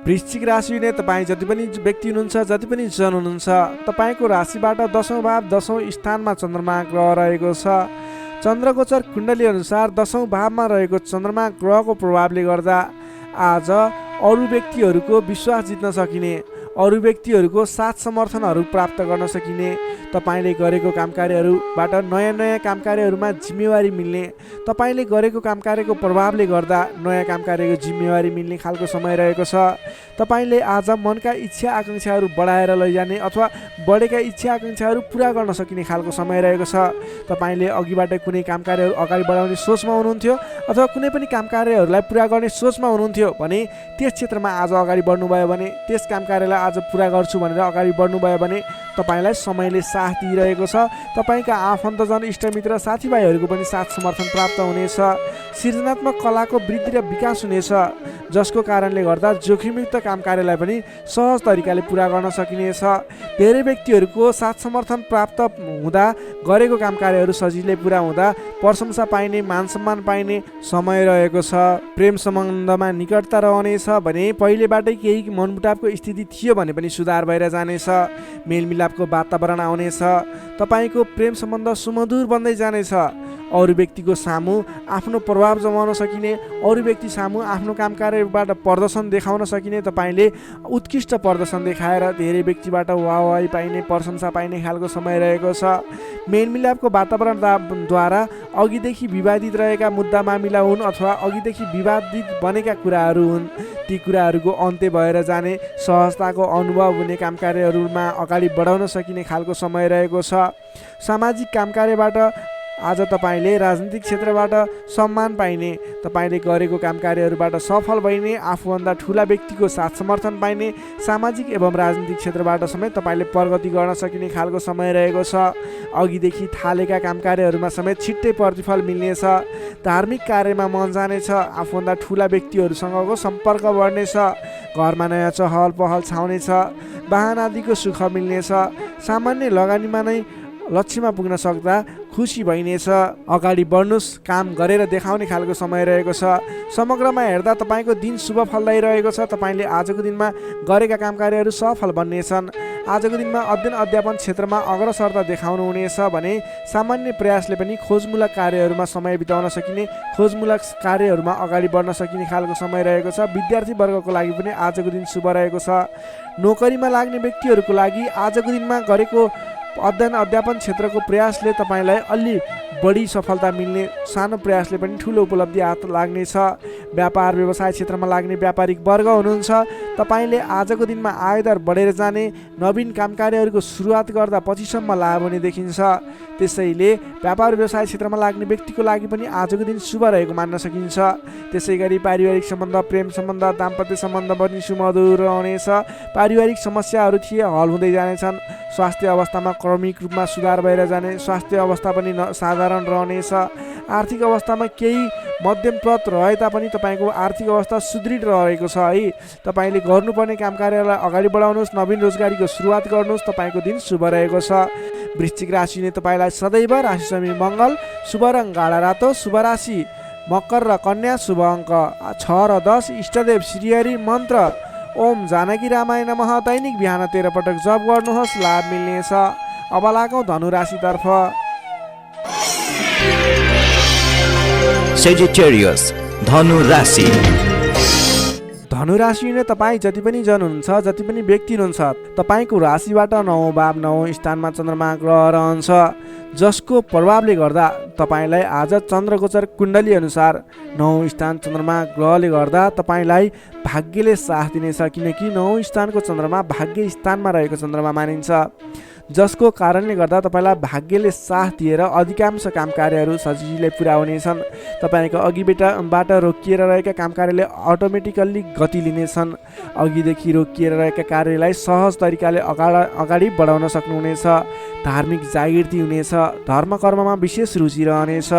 Speaker 1: वृश्चिक राशि हुने तपाईँ जति पनि व्यक्ति हुनुहुन्छ, जति पनि जन हुनुहुन्छ, तपाईँको राशिबाट 10औं भाव 10औं स्थानमा चन्द्रमा ग्रह रहेको छ। चन्द्रगोचर कुण्डली अनुसार 10औं भावमा रहेको चन्द्रमा ग्रहको प्रभावले गर्दा आज अरू व्यक्तिहरूको विश्वास जित्न सकिने, अरू व्यक्तिहरूको साथ समर्थनहरू प्राप्त गर्न सकिने, तपाईँले गरेको काम कार्यहरूबाट नयाँ नयाँ काम कार्यहरूमा जिम्मेवारी मिल्ने, तपाईँले गरेको काम कार्यको प्रभावले गर्दा नयाँ काम कार्यको जिम्मेवारी मिल्ने खालको समय रहेको छ। तपाईँले आज मनका इच्छा आकाङ्क्षाहरू बढाएर लैजाने अथवा बढेका इच्छा आकाङ्क्षाहरू पुरा गर्न सकिने खालको समय रहेको छ। तपाईँले अघिबाट कुनै काम कार्यहरू अगाडि बढाउने सोचमा हुनुहुन्थ्यो अथवा कुनै पनि काम कार्यहरूलाई पुरा गर्ने सोचमा हुनुहुन्थ्यो भने त्यस क्षेत्रमा आज अगाडि बढ्नुभयो भने, त्यस काम कार्यलाई आज पुरा गर्छु भनेर अगाडि बढ्नुभयो भने तपाईँलाई समयले साथ दिइरहेको छ। तपाईँका आफन्तजन, इष्टमित्र, साथीभाइहरूको पनि साथ समर्थन प्राप्त हुनेछ। सृजनात्मक कलाको वृद्धि र विकास हुनेछ, जसको कारणले गर्दा जोखिमयुक्त काम कार्यलाई पनि सहज तरिकाले पुरा गर्न सकिनेछ। धेरै व्यक्तिहरूको साथ समर्थन प्राप्त हुँदा गरेको काम कार्यहरू सजिलै पुरा हुँदा प्रशंसा पाइने, मान सम्मान पाइने समय रहेको छ। प्रेम सम्बन्धमा निकटता रहनेछ भने पहिलेबाटै केही मनमुटावको स्थिति थियो भने पनि सुधार भएर जानेछ। मेलमिलापको वातावरण आउनेछ। तपाईँको प्रेम सम्बन्ध सुमधुर बन्दै जानेछ। अरू व्यक्तिको सामु आफ्नो प्रभाव जमाउन सकिने, अरू व्यक्ति सामु आफ्नो काम कार्यबाट प्रदर्शन देखाउन सकिने, तपाईँले उत्कृष्ट प्रदर्शन देखाएर धेरै व्यक्तिबाट वाहवाही पाइने, प्रशंसा पाइने खालको समय रहेको छ। मेलमिलापको वातावरणद्वारा अघिदेखि विवादित रहेका मुद्दा मामिला हुन् अथवा अघिदेखि विवादित बनेका कुराहरू हुन्, ती कुराहरूको अन्त्य भएर जाने, सहजताको अनुभव हुने, काम कार्यहरूमा अगाडि बढाउन सकिने खालको समय रहेको छ। सामाजिक काम कार्यबाट आज तपाईँले राजनीतिक क्षेत्रबाट सम्मान पाइने, तपाईँले गरेको काम कार्यहरूबाट सफल भइने, आफूभन्दा ठुला व्यक्तिको साथ समर्थन पाइने, सामाजिक एवं राजनीतिक क्षेत्रबाट समेत तपाईँले प्रगति गर्न सकिने खालको समय रहेको छ। अघिदेखि थालेका काम कार्यहरूमा समेत छिट्टै प्रतिफल मिल्नेछ। धार्मिक कार्यमा मन जानेछ। आफूभन्दा ठुला व्यक्तिहरूसँगको सम्पर्क बढ्नेछ। घरमा नयाँ चहल पहल छाउनेछ। वाहन आदिको सुख मिल्नेछ। सामान्य लगानीमा नै लक्ष्यमा पुग्न सक्दा खुसी भइनेछ। अगाडि बढ्नुहोस्, काम गरेर देखाउने खालको समय रहेको छ। समग्रमा हेर्दा तपाईँको दिन शुभ फलदायी रहेको छ। तपाईँले आजको दिनमा गरेका काम कार्यहरू सफल बन्नेछन्। आजको दिनमा अध्ययन अध्यापन क्षेत्रमा अग्रसरता देखाउनुहुनेछ भने सामान्य प्रयासले पनि खोजमूलक कार्यहरूमा समय बिताउन सकिने, खोजमूलक कार्यहरूमा अगाडि बढ्न सकिने खालको समय रहेको छ। विद्यार्थी वर्गको लागि पनि आजको दिन शुभ रहेको छ। नोकरीमा लाग्ने व्यक्तिहरूको लागि आजको दिनमा गरेको अध्ययन अध्यापन क्षेत्रको प्रयासले तपाईँलाई अलि बढी सफलता मिल्ने, सानो प्रयासले पनि ठुलो उपलब्धि हात लाग्नेछ। व्यापार व्यवसाय क्षेत्रमा लाग्ने व्यापारिक वर्ग हुनुहुन्छ, तपाईँले आजको दिनमा आयदर बढेर जाने, नवीन काम कार्यहरूको सुरुवात गर्दा पछिसम्म लाभ हुने देखिन्छ। त्यसैले व्यापार व्यवसाय क्षेत्रमा लाग्ने व्यक्तिको लागि पनि आजको दिन शुभ रहेको मान्न सकिन्छ। त्यसै गरी पारिवारिक सम्बन्ध, प्रेम सम्बन्ध, दाम्पत्य सम्बन्ध पनि सुमधुर रहनेछ। पारिवारिक समस्याहरू थिए हल हुँदै जानेछन्। स्वास्थ्य अवस्थामा क्रमिक रूपमा सुधार भएर जाने, स्वास्थ्य अवस्था पनि साधारण रहनेछ। आर्थिक अवस्थामा केही मध्यमप्रद रहे तापनि तपाईँको आर्थिक अवस्था सुदृढ रहेको छ है। तपाईँले गर्नुपर्ने काम कार्यलाई अगाडि बढाउनुहोस्, नवीन रोजगारीको सुरुवात गर्नुहोस्। तपाईँको दिन शुभ रहेको छ। वृश्चिक राशिले तपाईँलाई सदैव राशि स्वामी मङ्गल, शुभ रङ गाढा रातो, शुभ राशि मकर र कन्या, शुभ अङ्क 6 र 10, इष्टदेव श्रीहरि, मन्त्र ओम जानकी रामाय नमः। दैनिक बिहान 13 पटक जप गर्नुहोस्, लाभ मिल्नेछ। अब लागौँ धनु राशितर्फ।
Speaker 2: Sagittarius, धनु राशि।
Speaker 1: धनु राशि नै तपाईँ जति पनि जन हुनुहुन्छ, जति पनि व्यक्ति हुनुहुन्छ, तपाईँको राशिबाट 9 भाव 9 स्थानमा चन्द्रमा ग्रह रहन्छ, जसको प्रभावले गर्दा तपाईँलाई आज चन्द्रगोचर कुण्डली अनुसार 9 स्थान चन्द्रमा ग्रहले गर्दा तपाईँलाई भाग्यले साथ दिनेछ। किनकि 9 स्थानको चन्द्रमा भाग्य स्थानमा रहेको चन्द्रमा मानिन्छ, जसको कारणले गर्दा तपाईँलाई भाग्यले साथ दिएर अधिकांश काम कार्यहरू सजिलै पुरा हुनेछन्। तपाईँको अघिबाट रोकिएर रहेका काम कार्यले अटोमेटिकल्ली गति लिनेछन्। अघिदेखि रोकिएर रहेका कार्यलाई सहज तरिकाले अगाडि बढाउन सक्नुहुनेछ। धार्मिक जागृति हुनेछ। धर्म कर्ममा विशेष रुचि रहनेछ।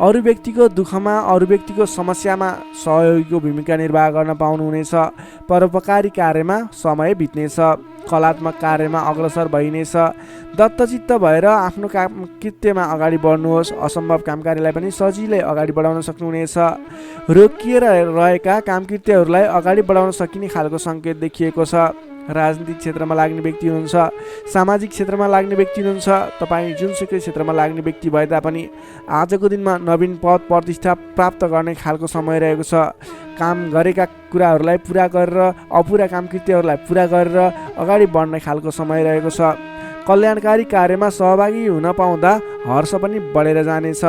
Speaker 1: अरू व्यक्तिको दुःखमा, अरू व्यक्तिको समस्यामा सहयोगीको भूमिका निर्वाह गर्न पाउनुहुनेछ। परोपकारी कार्यमा समय बित्नेछ। कलात्मक कार्यमा अग्रसर भइनेछ। दत्तचित्त भएर आफ्नो काम कृत्यमा अगाडि बढ्नुहोस्। असम्भव काम कार्यलाई पनि सजिलै अगाडि बढाउन सक्नुहुनेछ। रोकिएर रहेका काम कृत्यहरूलाई अगाडि बढाउन सकिने खालको सङ्केत देखिएको छ। राजनीतिक क्षेत्रमा लाग्ने व्यक्ति हुनुहुन्छ, सामाजिक क्षेत्रमा लाग्ने व्यक्ति हुनुहुन्छ, तपाईँ जुनसुकै क्षेत्रमा लाग्ने व्यक्ति भए तापनि आजको दिनमा नवीन पद प्रतिष्ठा प्राप्त गर्ने खालको समय रहेको छ। काम गरेका कुराहरूलाई पुरा गरेर, अपुरा काम कृत्यहरूलाई पुरा गरेर अगाडि बढ्ने खालको समय रहेको छ। कल्याणकारी कार्यमा सहभागी हुन पाउँदा हर्ष पनि बढेर जानेछ।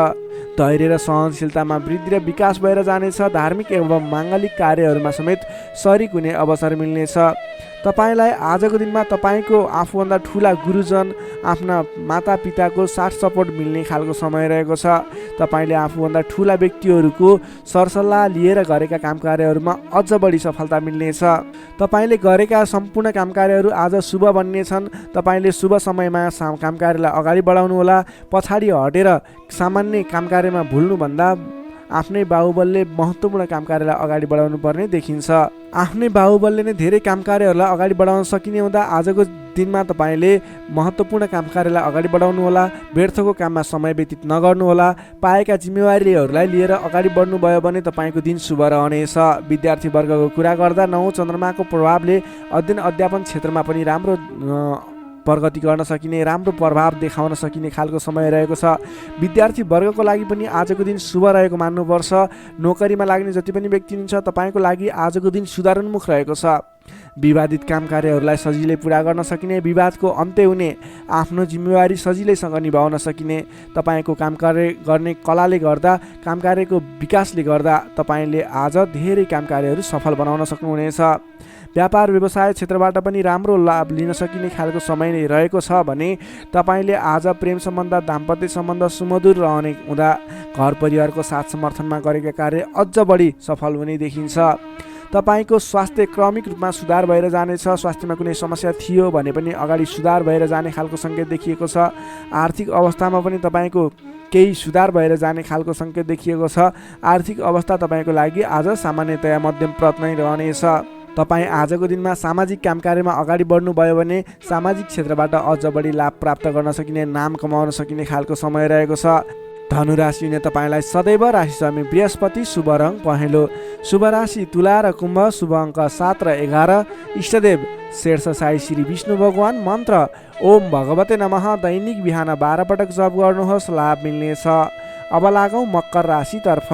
Speaker 1: धैर्य र सहनशीलतामा वृद्धि र विकास भएर जानेछ। धार्मिक एवं माङ्गलिक कार्यहरूमा समेत शरिक हुने अवसर मिल्नेछ। तपाईँलाई आजको दिनमा तपाईँको आफूभन्दा ठुला गुरुजन, आफ्ना मातापिताको साथ सपोर्ट मिल्ने खालको समय रहेको छ। तपाईँले आफूभन्दा ठुला व्यक्तिहरूको सरसल्लाह लिएर गरेका काम कार्यहरूमा अझ बढी सफलता मिल्नेछ। तपाईँले गरेका सम्पूर्ण काम कार्यहरू आज शुभ बन्नेछन्। तपाईँले शुभ समयमा काम कार्यलाई अगाडि बढाउनुहोला। पछाडि हटेर सामान्य काम कार्यमा भुल्नुभन्दा आफ्नै बाहुबलले महत्त्वपूर्ण काम कार्यलाई अगाडि बढाउनु पर्ने देखिन्छ। आफ्नै बाहुबलले नै धेरै काम कार्यहरूलाई अगाडि बढाउन सकिने हुँदा आजको दिनमा तपाईँले महत्त्वपूर्ण काम कार्यलाई अगाडि बढाउनुहोला। व्यर्थको काममा समय व्यतीत नगर्नुहोला। पाएका जिम्मेवारीहरूलाई लिएर अगाडि बढ्नुभयो भने तपाईँको दिन शुभ रहनेछ। विद्यार्थी वर्गको कुरा गर्दा 9 चन्द्रमाको प्रभावले अध्ययन अध्यापन क्षेत्रमा पनि राम्रो प्रगति गर्न सकिने, राम्रो प्रभाव देखाउन सकिने खालको समय रहेको छ। विद्यार्थी वर्गको लागि पनि आजको दिन शुभ रहेको मान्नुपर्छ। नोकरीमा लाग्ने जति पनि व्यक्ति हुनुहुन्छ, तपाईँको लागि आजको दिन सुधारोन्मुख रहेको छ। विवादित काम कार्यहरूलाई सजिलै पुरा गर्न सकिने, विवादको अन्त्य हुने, आफ्नो जिम्मेवारी सजिलैसँग निभाउन सकिने। तपाईँको काम कार्य गर्ने कलाले गर्दा, काम कार्यको विकासले गर्दा तपाईँले आज धेरै काम कार्यहरू सफल बनाउन सक्नुहुनेछ। व्यापार व्यवसाय क्षेत्रबाट पनि राम्रो लाभ लिन सकिने खालको समय नै रहेको छ भने तपाईँले आज प्रेम सम्बन्ध, दाम्पत्य सम्बन्ध सुमधुर रहने हुँदा घर परिवारको साथ समर्थनमा गरेका कार्य अझ बढी सफल हुने देखिन्छ। तपाईँको स्वास्थ्य क्रमिक रूपमा सुधार भएर जानेछ। स्वास्थ्यमा कुनै समस्या थियो भने पनि अगाडि सुधार भएर जाने खालको सङ्केत देखिएको छ। आर्थिक अवस्थामा पनि तपाईँको केही सुधार भएर जाने खालको सङ्केत देखिएको छ। आर्थिक अवस्था तपाईँको लागि आज सामान्यतया मध्यमप्रद नै रहनेछ। तपाईँ आजको दिनमा सामाजिक काम कार्यमा अगाडि बढ्नुभयो भने सामाजिक क्षेत्रबाट अझ बढी लाभ प्राप्त गर्न सकिने, नाम कमाउन सकिने खालको समय रहेको छ। धनु राशि हुने तपाईँलाई सदैव राशि स्वामी बृहस्पति, शुभ रङ पहेँलो। शुभ राशि तुला र कुम्भ, शुभ अङ्क 7 र 11। इष्टदेव शेर्ष साई श्री विष्णु भगवान। मन्त्र ओम भगवते नमः। दैनिक बिहान 12 पटक जप गर्नुहोस्, लाभ मिल्नेछ। अब लागौँ मकर राशितर्फ।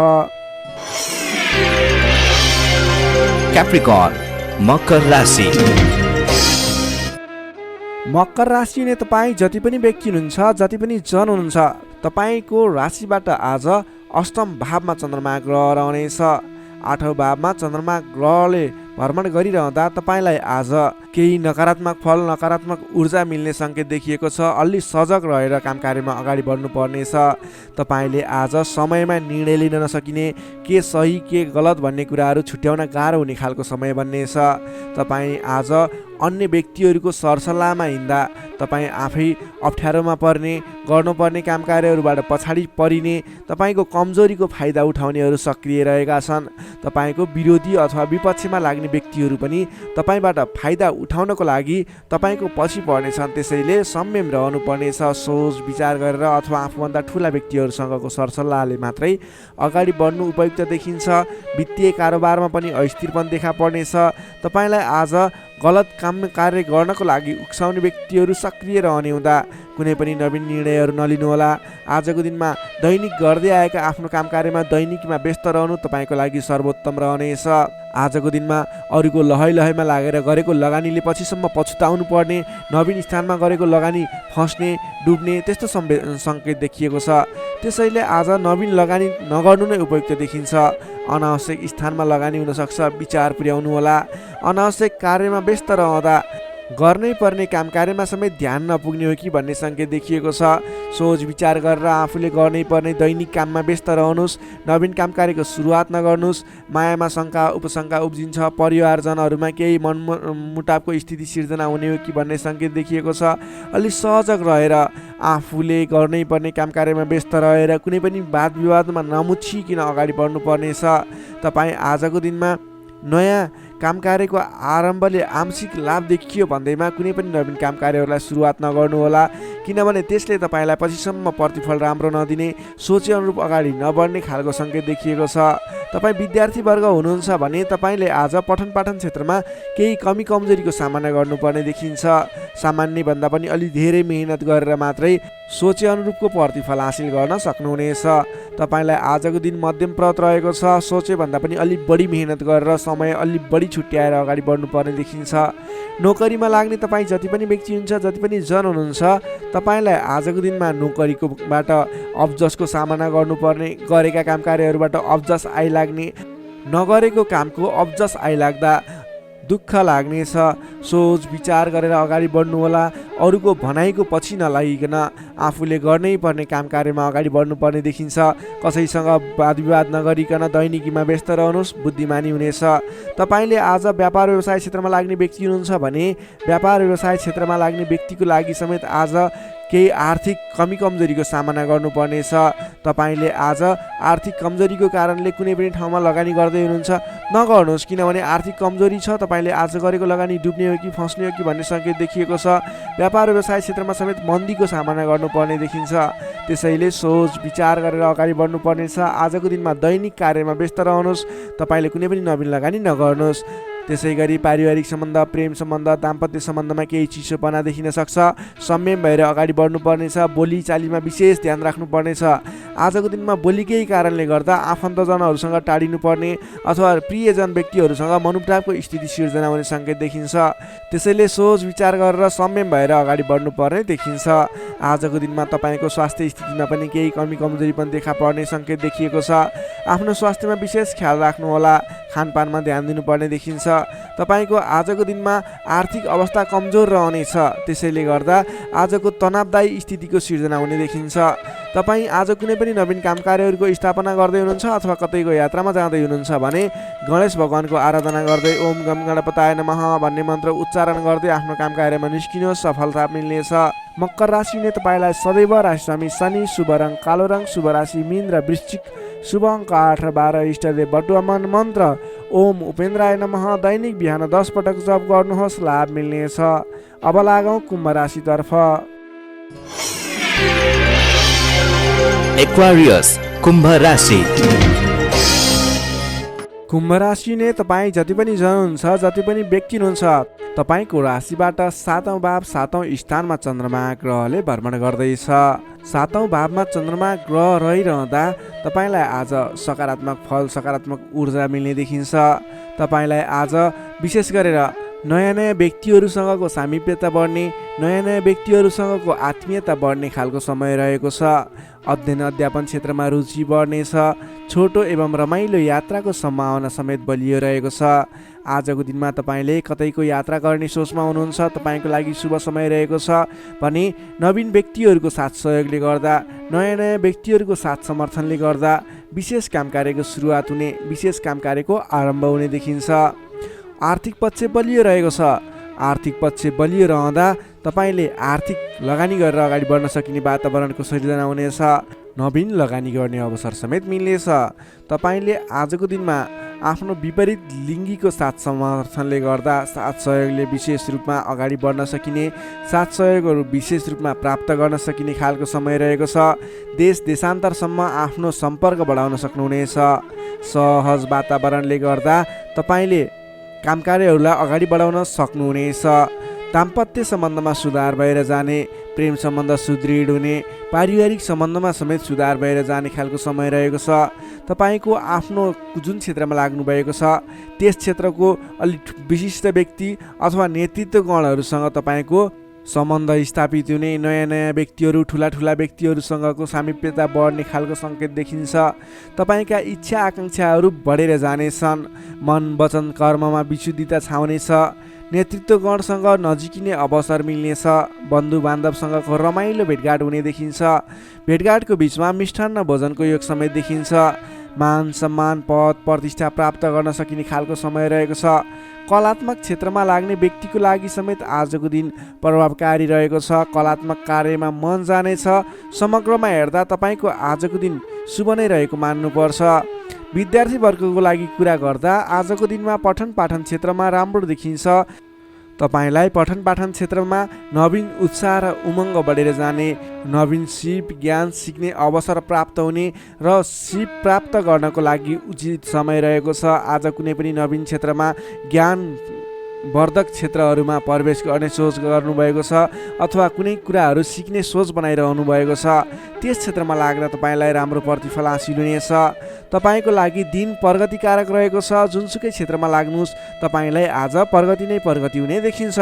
Speaker 2: क्याप्रिकर्न मकर राशि।
Speaker 1: मकर राशि हुने तपाईँ जति पनि व्यक्ति हुनुहुन्छ, जति पनि जन हुनुहुन्छ, तपाईँको राशिबाट आज अष्टम भावमा चन्द्रमा ग्रह रहनेछ। 8औं भावमा चन्द्रमा ग्रहले भ्रमण गरिरहँदा तपाईँलाई आज केही नकारात्मक फल, नकारात्मक ऊर्जा मिल्ने सङ्केत देखिएको छ। अलि सजग रहेर काम कार्यमा अगाडि बढ्नुपर्नेछ। तपाईँले आज समयमा निर्णय लिन नसकिने, के सही के गलत भन्ने कुराहरू छुट्याउन गाह्रो हुने खालको समय बन्नेछ। तपाईँ आज अन्य व्यक्तिहरूको सरसल्लाहमा हिँड्दा तपाईँ आफै अप्ठ्यारोमा पर्ने, गर्नुपर्ने काम कार्यहरूबाट पछाडि परिने, तपाईँको कमजोरीको फाइदा उठाउनेहरू सक्रिय रहेका छन्। तपाईँको विरोधी अथवा विपक्षमा लाग्ने व्यक्तिहरू पनि तपाईँबाट फाइदा उठाउनको लागि तपाईँको पछि पर्नेछन्। त्यसैले संयम रहनुपर्नेछ। सोच विचार गरेर अथवा आफूभन्दा ठुला व्यक्तिहरूसँगको सरसल्लाहले मात्रै अगाडि बढ्नु उपयुक्त देखिन्छ। वित्तीय कारोबारमा पनि अस्थिरपन देखा पर्नेछ। तपाईँलाई आज गलत काम कार्य गर्नको लागि उक्साउने व्यक्तिहरू सक्रिय रहने हुँदा कुनै पनि नवीन निर्णयहरू नलिनुहोला। आजको दिनमा दैनिक गर्दै आएका आफ्नो काम कार्यमा दैनिकीमा व्यस्त रहनु तपाईँको लागि सर्वोत्तम रहनेछ। आजको दिनमा अरूको लहै लहैमा लागेर गरेको लगानीले पछिसम्म पछुताउनु पर्ने, नवीन स्थानमा गरेको लगानी फस्ने, डुब्ने त्यस्तो सङ्केत देखिएको छ। त्यसैले आज नवीन लगानी नगर्नु नै उपयुक्त देखिन्छ। अनावश्यक स्थानमा लगानी हुनसक्छ, विचार पुर्याउनु होला। अनावश्यक कार्यमा व्यस्त रहँदा गर्नै पर्ने काम कार्यमा समेत ध्यान नपुग्ने हो कि भन्ने सङ्केत देखिएको छ। सोच विचार गरेर आफूले गर्नै पर्ने दैनिक काममा व्यस्त रहनुहोस्। नवीन काम कार्यको सुरुवात नगर्नुहोस्। मायामा शङ्का उपशङ्का उब्जिन्छ। परिवारजनहरूमा केही मनमुटावको स्थिति सिर्जना हुने हो कि भन्ने सङ्केत देखिएको छ। अलि सजग रहेर आफूले गर्नै पर्ने काम कार्यमा व्यस्त रहेर कुनै पनि वाद विवादमा नमुछिकन अगाडि बढ्नुपर्नेछ। तपाईँ आजको दिनमा नयाँ काम कार्यको आरम्भले आंशिक लाभ देखियो भन्दैमा कुनै पनि नवीन काम कार्यहरूलाई सुरुवात नगर्नुहोला, किनभने त्यसले तपाईँलाई पछिसम्म प्रतिफल राम्रो नदिने, सोचे अनुरूप अगाडि नबढ्ने खालको सङ्केत देखिएको छ। तपाईँ विद्यार्थी वर्ग हुनुहुन्छ भने तपाईँले आज पठन पाठन क्षेत्रमा केही कमी कमजोरीको सामना गर्नुपर्ने देखिन्छ। सामान्य भन्दा पनि अलि धेरै मेहनत गरेर मात्रै सोचे अनुरूपको प्रतिफल हासिल गर्न सक्नुहुनेछ। तपाईँलाई आजको दिन मध्यम प्रत रहेको छ। सोचे भन्दा पनि अलि बढी मेहनत गरेर समय अलि बढी छुट्याएर अगाडि बढ्नुपर्ने देखिन्छ। नोकरीमा लाग्ने तपाईँ जति पनि व्यक्ति हुनुहुन्छ, जति पनि जन हुनुहुन्छ, तपाईँलाई आजको दिनमा नोकरीकोबाट अब्जसको सामना गर्नुपर्ने, गरेका काम कार्यहरूबाट अब्जस आइलाग्ने, नगरेको कामको अब्जस आइलाग्दा दुःख लाग्नेछ। सोच विचार गरेर अगाडि बढ्नुहोला। अरूको भनाइको पछि नलागिकन आफूले गर्नै पर्ने काम कार्यमा अगाडि बढ्नुपर्ने देखिन्छ। कसैसँग वाद विवाद नगरिकन दैनिकीमा व्यस्त रहनुहोस्, बुद्धिमानी हुनेछ। तपाईँले आज व्यापार व्यवसाय क्षेत्रमा लाग्ने व्यक्ति हुनुहुन्छ भने व्यापार व्यवसाय क्षेत्रमा लाग्ने व्यक्तिको लागि समेत आज केही आर्थिक कमी कमजोरीको सामना गर्नुपर्नेछ। तपाईँले आज आर्थिक कमजोरीको कारणले कुनै पनि ठाउँमा लगानी गर्दै हुनुहुन्छ, नगर्नुहोस्, किनभने आर्थिक कमजोरी छ। तपाईँले आज गरेको लगानी डुब्ने हो कि फस्ने हो कि भन्ने सङ्केत देखिएको छ। व्यापार व्यवसाय क्षेत्रमा समेत मन्दीको सामना गर्नुपर्ने देखिन्छ। त्यसैले सोच विचार गरेर अगाडि बढ्नुपर्नेछ। आजको दिनमा दैनिक कार्यमा व्यस्त रहनुहोस्। तपाईँले कुनै पनि नवीन लगानी नगर्नुहोस्। त्यसै गरी पारिवारिक सम्बन्ध, प्रेम सम्बन्ध, दाम्पत्य सम्बन्धमा केही चिसोपना देखिन सक्छ। संयम भएर अगाडि बढ्नुपर्नेछ। बोली चालीमा विशेष ध्यान राख्नुपर्नेछ। आजको दिनमा बोलीकै कारणले गर्दा आफन्तजनहरूसँग टाढिनुपर्ने अथवा प्रियजन व्यक्तिहरूसँग मनमुटावको स्थिति सिर्जना हुने सङ्केत देखिन्छ। त्यसैले सोच विचार गरेर संयम भएर अगाडि बढ्नुपर्ने देखिन्छ। आजको दिनमा तपाईँको स्वास्थ्य स्थितिमा पनि केही कमी कमजोरी पनि देखा पर्ने सङ्केत देखिएको छ। आफ्नो स्वास्थ्यमा विशेष ख्याल राख्नुहोला। खानपानमा ध्यान दिनुपर्ने देखिन्छ। तपाईँको आजको दिनमा आर्थिक अवस्था कमजोर रहनेछ। त्यसैले गर्दा आजको तनावदायी स्थितिको सिर्जना हुने देखिन्छ। तपाईँ आज कुनै पनि नवीन काम कार्यहरूको स्थापना गर्दै हुनुहुन्छ अथवा कतैको यात्रामा जाँदै हुनुहुन्छ भने गणेश भगवानको आराधना गर्दै ओम गम गणपताय नमः भन्ने मन्त्र उच्चारण गर्दै आफ्नो काम कार्यमा निस्किनुहोस्, सफलता मिल्नेछ। मकर राशि हुने तपाईँलाई सदैव राशि स्वामी शनि, शुभ रङ कालो रङ, शुभ राशि मीन र वृश्चिक, शुभ अङ्क 8 र 12। इष्टदेव बटुवा मन। मन्त्र ओम उपेन्द्राय नमः दैनिक बिहान 10 पटक जप गर्नुहोस्, लाभ मिल्नेछ। अब लागौँ कुम्भ राशितर्फ।
Speaker 2: एक्वारियस कुम्भ राशि।
Speaker 1: कुम्भ राशि नै तपाईँ जति पनि जन हुनुहुन्छ, जति पनि व्यक्ति हुनुहुन्छ, तपाईँको राशिबाट 7औं भाव 7औं स्थानमा चन्द्रमा ग्रहले भ्रमण गर्दैछ। 7औं भावमा चन्द्रमा ग्रह रहिरहँदा तपाईँलाई आज सकारात्मक फल, सकारात्मक ऊर्जा मिल्ने देखिन्छ। तपाईँलाई आज विशेष गरेर नयाँ नयाँ व्यक्तिहरूसँगको सामिप्यता बढ्ने, नयाँ नयाँ व्यक्तिहरूसँगको आत्मीयता बढ्ने खालको समय रहेको छ। अध्ययन अध्यापन क्षेत्रमा रुचि बढ्नेछ। छोटो एवं रमाइलो यात्राको सम्भावना समेत बलियो रहेको छ। आजको दिनमा तपाईँले कतैको यात्रा गर्ने सोचमा हुनुहुन्छ, तपाईँको लागि शुभ समय रहेको छ भने नवीन व्यक्तिहरूको साथ सहयोगले गर्दा, नयाँ नयाँ व्यक्तिहरूको साथ समर्थनले गर्दा विशेष काम कार्यको सुरुवात हुने, विशेष काम कार्यको आरम्भ हुने देखिन्छ। आर्थिक पक्ष बलियो रहेको छ। आर्थिक पक्ष बलियो रहँदा तपाईँले आर्थिक लगानी गरेर अगाडि बढ्न सकिने वातावरणको सृजना हुनेछ। नवीन लगानी गर्ने अवसर समेत मिल्नेछ। तपाईँले आजको दिनमा आफ्नो विपरीत लिङ्गीको साथ समर्थनले गर्दा, साथ सहयोगले विशेष रूपमा अगाडि बढ्न सकिने, साथ सहयोगहरू विशेष रूपमा प्राप्त गर्न सकिने खालको समय रहेको छ। देश देशान्तरसम्म आफ्नो सम्पर्क बढाउन सक्नुहुनेछ। सहज वातावरणले गर्दा तपाईँले काम कार्यहरूलाई अगाडि बढाउन सक्नुहुनेछ। दाम्पत्य सम्बन्धमा सुधार भएर जाने, प्रेम सम्बन्ध सुदृढ हुने, पारिवारिक सम्बन्धमा समेत सुधार भएर जाने खालको समय रहेको छ। तपाईँको आफ्नो जुन क्षेत्रमा लाग्नुभएको छ त्यस क्षेत्रको अलिक विशिष्ट व्यक्ति अथवा नेतृत्वगणहरूसँग तपाईँको सम्बन्ध स्थापित हुने, नयाँ नयाँ व्यक्तिहरू, ठुला ठुला व्यक्तिहरूसँगको सामिप्यता बढ्ने खालको सङ्केत देखिन्छ। तपाईँका इच्छा आकाङ्क्षाहरू बढेर जानेछन्। मन वचन कर्ममा विशुद्धिता छाउनेछ। नेतृत्वगणसँग नजिकिने अवसर मिल्नेछ। बन्धु बान्धवसँगको रमाइलो भेटघाट हुने देखिन्छ। भेटघाटको बिचमा मिष्टान्न भोजनको योग समेत देखिन्छ। मान सम्मान, पद प्रतिष्ठा प्राप्त गर्न सकिने खालको समय रहेको छ। कलात्मक क्षेत्रमा लाग्ने व्यक्तिको लागि समेत आजको दिन प्रभावकारी रहेको छ। कलात्मक कार्यमा मन जानेछ। समग्रमा हेर्दा तपाईँको आजको दिन शुभ नै रहेको मान्नुपर्छ। विद्यार्थी वर्गको लागि कुरा गर्दा आजको दिनमा पठन पाठन क्षेत्रमा राम्रो देखिन्छ। तपाईँलाई पठन पाठन क्षेत्रमा नवीन उत्साह र उमङ्ग बढेर जाने, नवीन सिप ज्ञान सिक्ने अवसर प्राप्त हुने र सिप प्राप्त गर्नको लागि उचित समय रहेको छ। आज कुनै पनि नवीन क्षेत्रमा ज्ञान वर्धक क्षेत्रहरूमा प्रवेश गर्ने सोच गर्नुभएको छ अथवा कुनै कुराहरू सिक्ने सोच बनाइरहनु भएको छ। त्यस क्षेत्रमा लाग्दा तपाईँलाई राम्रो प्रतिफल हासिल हुनेछ। तपाईँको लागि दिन प्रगतिकारक रहेको छ। जुनसुकै क्षेत्रमा लाग्नुहोस्, तपाईँलाई आज प्रगति नै प्रगति हुने देखिन्छ।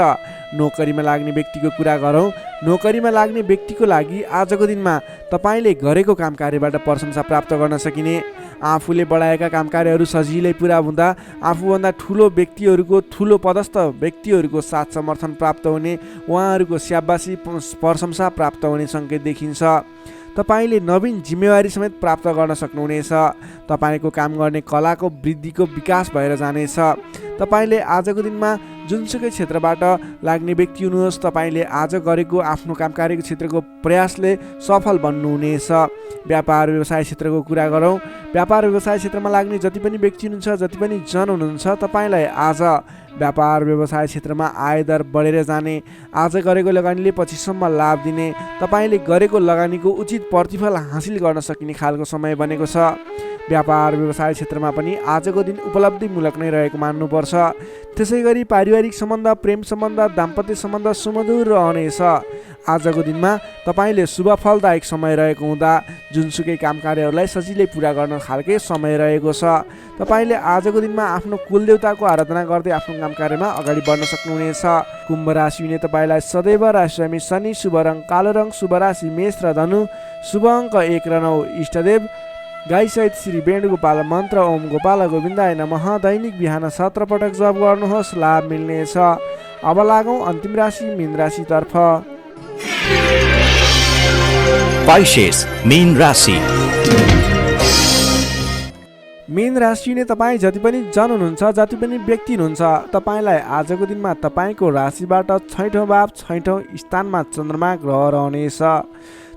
Speaker 1: नोकरीमा लाग्ने व्यक्तिको कुरा गरौँ। नोकरीमा लाग्ने व्यक्तिको लागि आजको दिनमा तपाईँले गरेको काम कार्यबाट प्रशंसा प्राप्त गर्न सकिने, आफूले बढाएका काम कार्यहरू सजिलै पुरा हुँदा आफूभन्दा ठुलो व्यक्तिहरूको, ठुलो पदस्थ व्यक्तिहरूको साथ समर्थन प्राप्त हुने, उहाँहरूको स्याबासी प्रशंसा प्राप्त हुने सङ्केत देखिन्छ। तपाईँले नवीन जिम्मेवारी समेत प्राप्त गर्न सक्नुहुनेछ। तपाईँको काम गर्ने कलाको वृद्धिको विकास भएर जानेछ। तपाईँले आजको दिनमा जुनसुकै क्षेत्रबाट लाग्ने व्यक्ति हुनुहोस्, तपाईँले आज गरेको आफ्नो काम कार्यको क्षेत्रको प्रयासले सफल बन्नुहुनेछ। व्यापार व्यवसाय क्षेत्रको कुरा गरौँ। व्यापार व्यवसाय क्षेत्रमा लाग्ने जति पनि व्यक्ति हुनुहुन्छ, जति पनि जन हुनुहुन्छ, तपाईँलाई आज व्यापार व्यवसाय क्षेत्रमा आयदर बढेर जाने, आज गरेको लगानीले पछिसम्म लाभ दिने, तपाईँले गरेको लगानीको उचित प्रतिफल हासिल गर्न सकिने खालको समय बनेको छ। व्यापार व्यवसाय क्षेत्रमा पनि आजको दिन उपलब्धिमूलक नै रहेको मान्नुपर्छ। त्यसै गरी पारिवारिक सम्बन्ध, प्रेम सम्बन्ध, दाम्पत्य सम्बन्ध सुमधुर रहनेछ। आजको दिनमा तपाईँले शुभ फलदायक समय रहेको हुँदा जुनसुकै काम कार्यहरूलाई सजिलै पुरा गर्न खालके समय रहेको छ। तपाईँले आजको दिनमा आफ्नो कुलदेवताको आराधना गर्दै आफ्नो काम कार्यमा अगाडि बढ्न सक्नुहुनेछ। कुम्भ राशि हुने तपाईँलाई सदैव राशिस्वामी शनि, शुभ रङ कालो रङ, शुभ राशि मेष र धनु, शुभ अङ्क 1 र 9, इष्टदेव गाईसहित श्री वेणुगोपाल मन्त्र ओम गोपाल गोविन्दाय नमः दैनिक बिहान 17 पटक जप गर्नुहोस्, लाभ मिल्नेछ। अब लागौँ अन्तिम राशि मीन राशितर्फ।
Speaker 2: पाइसेस मीन राशि।
Speaker 1: मीन राशि नै तपाईँ जति पनि जन हुनुहुन्छ, जति पनि व्यक्ति हुनुहुन्छ, तपाईँलाई आजको दिनमा तपाईँको राशिबाट 6औं भाव 6औं स्थानमा चन्द्रमा ग्रह रहनेछ।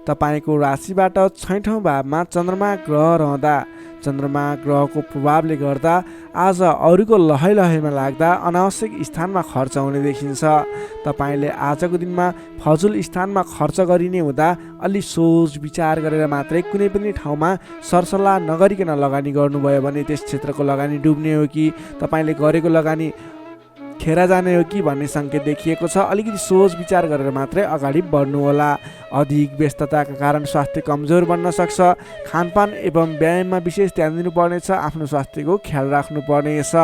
Speaker 1: तपाईँको राशिबाट 6औं भावमा चन्द्रमा ग्रह रहँदा चन्द्रमा ग्रहको प्रभावले गर्दा आज अरूको लहैमा लाग्दा अनावश्यक स्थानमा खर्च हुने देखिन्छ। तपाईँले आजको दिनमा फजुल स्थानमा खर्च गरिने हुँदा अलि सोच विचार गरेर मात्रै कुनै पनि ठाउँमा सरसल्लाह नगरिकन लगानी गर्नुभयो भने त्यस क्षेत्रको लगानी डुब्ने हो कि तपाईँले गरेको लगानी खेर जाने हो कि भन्ने सङ्केत देखिएको छ। अलिकति सोच विचार गरेर मात्रै अगाडि बढ्नुहोला। अधिक व्यस्तताका कारण स्वास्थ्य कमजोर बन्न सक्छ। खानपान एवं व्यायाममा विशेष ध्यान दिनुपर्नेछ। आफ्नो स्वास्थ्यको ख्याल राख्नुपर्नेछ।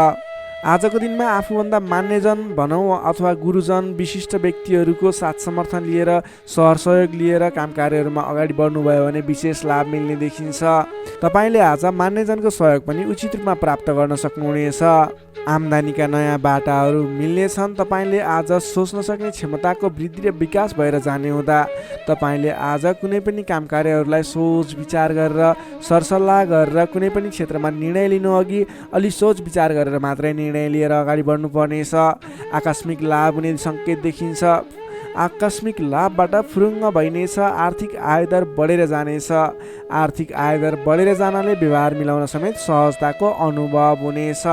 Speaker 1: आजको दिनमा आफूभन्दा मान्यजन भनौँ अथवा गुरुजन विशिष्ट व्यक्तिहरूको साथ समर्थन लिएर सहयोग लिएर काम कार्यहरूमा अगाडि बढ्नुभयो भने विशेष लाभ मिल्ने देखिन्छ। तपाईँले आज मान्यजनको सहयोग पनि उचित रूपमा प्राप्त गर्न सक्नुहुनेछ। आम्दानीका नयाँ बाटाहरू मिल्नेछन्। तपाईँले आज सोच्न सक्ने क्षमताको वृद्धि र विकास भएर जाने हुँदा तपाईँले आज कुनै पनि काम कार्यहरूलाई सोच विचार गरेर सरसल्लाह गरेर कुनै पनि क्षेत्रमा निर्णय लिनु अघि अलि सोच विचार गरेर मात्रै निर्णय लिएर अगाडि बढ्नुपर्नेछ। आकस्मिक लाभ हुने सङ्केत देखिन्छ। आकस्मिक लाभबाट फुरुङ्ग भइनेछ। आर्थिक आयदर बढेर जानेछ। आर्थिक आयदर बढेर जानाले व्यवहार मिलाउन समेत सहजताको अनुभव हुनेछ।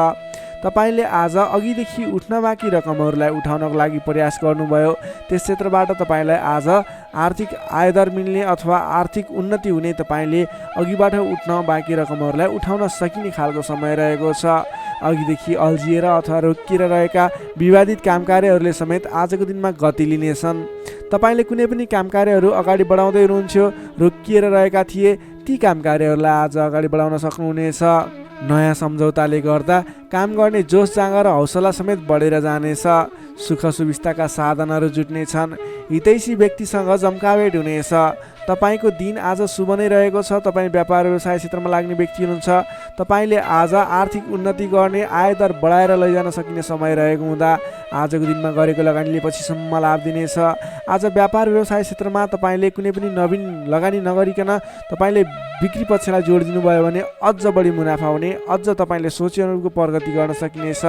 Speaker 1: तपाईँले आज अघिदेखि उठ्न बाँकी रकमहरूलाई उठाउनको लागि प्रयास गर्नुभयो। त्यस क्षेत्रबाट तपाईँलाई आज आर्थिक आयदर मिल्ने अथवा आर्थिक उन्नति हुने तपाईँले अघिबाट उठ्न बाँकी रकमहरूलाई उठाउन सकिने खालको समय रहेको छ। अघिदेखि अल्झिएर अथवा रोकिएर रहेका विवादित काम कार्यहरूले समेत आजको दिनमा गति लिनेछन्। तपाईँले कुनै पनि काम कार्यहरू अगाडि बढाउँदै हुनुहुन्थ्यो, रोकिएर रहेका थिए, ती काम कार्यहरूलाई आज अगाडि बढाउन सक्नुहुनेछ। नयाँ सम्झौताले गर्दा काम गर्ने जोस जाँगर र हौसला समेत बढेर जानेछ। सुख सुविस्ताका साधनहरू जुट्नेछन्। हितैषी व्यक्तिसँग जम्काभेट हुनेछ। तपाईँको दिन आज शुभ नै रहेको छ। तपाईँ व्यापार व्यवसाय क्षेत्रमा लाग्ने व्यक्ति हुनुहुन्छ। तपाईँले आज आर्थिक उन्नति गर्ने आयदर बढाएर लैजान सकिने समय रहेको हुँदा आजको दिनमा गरेको लगानीले पछिसम्म लाभ दिनेछ। आज व्यापार व्यवसाय क्षेत्रमा तपाईँले कुनै पनि नवीन लगानी नगरिकन तपाईँले बिक्री पक्षलाई जोड दिनुभयो भने अझ बढी मुनाफा हुने, अझ तपाईँले सोचे अनुरूपको प्रगति गर्न सकिनेछ।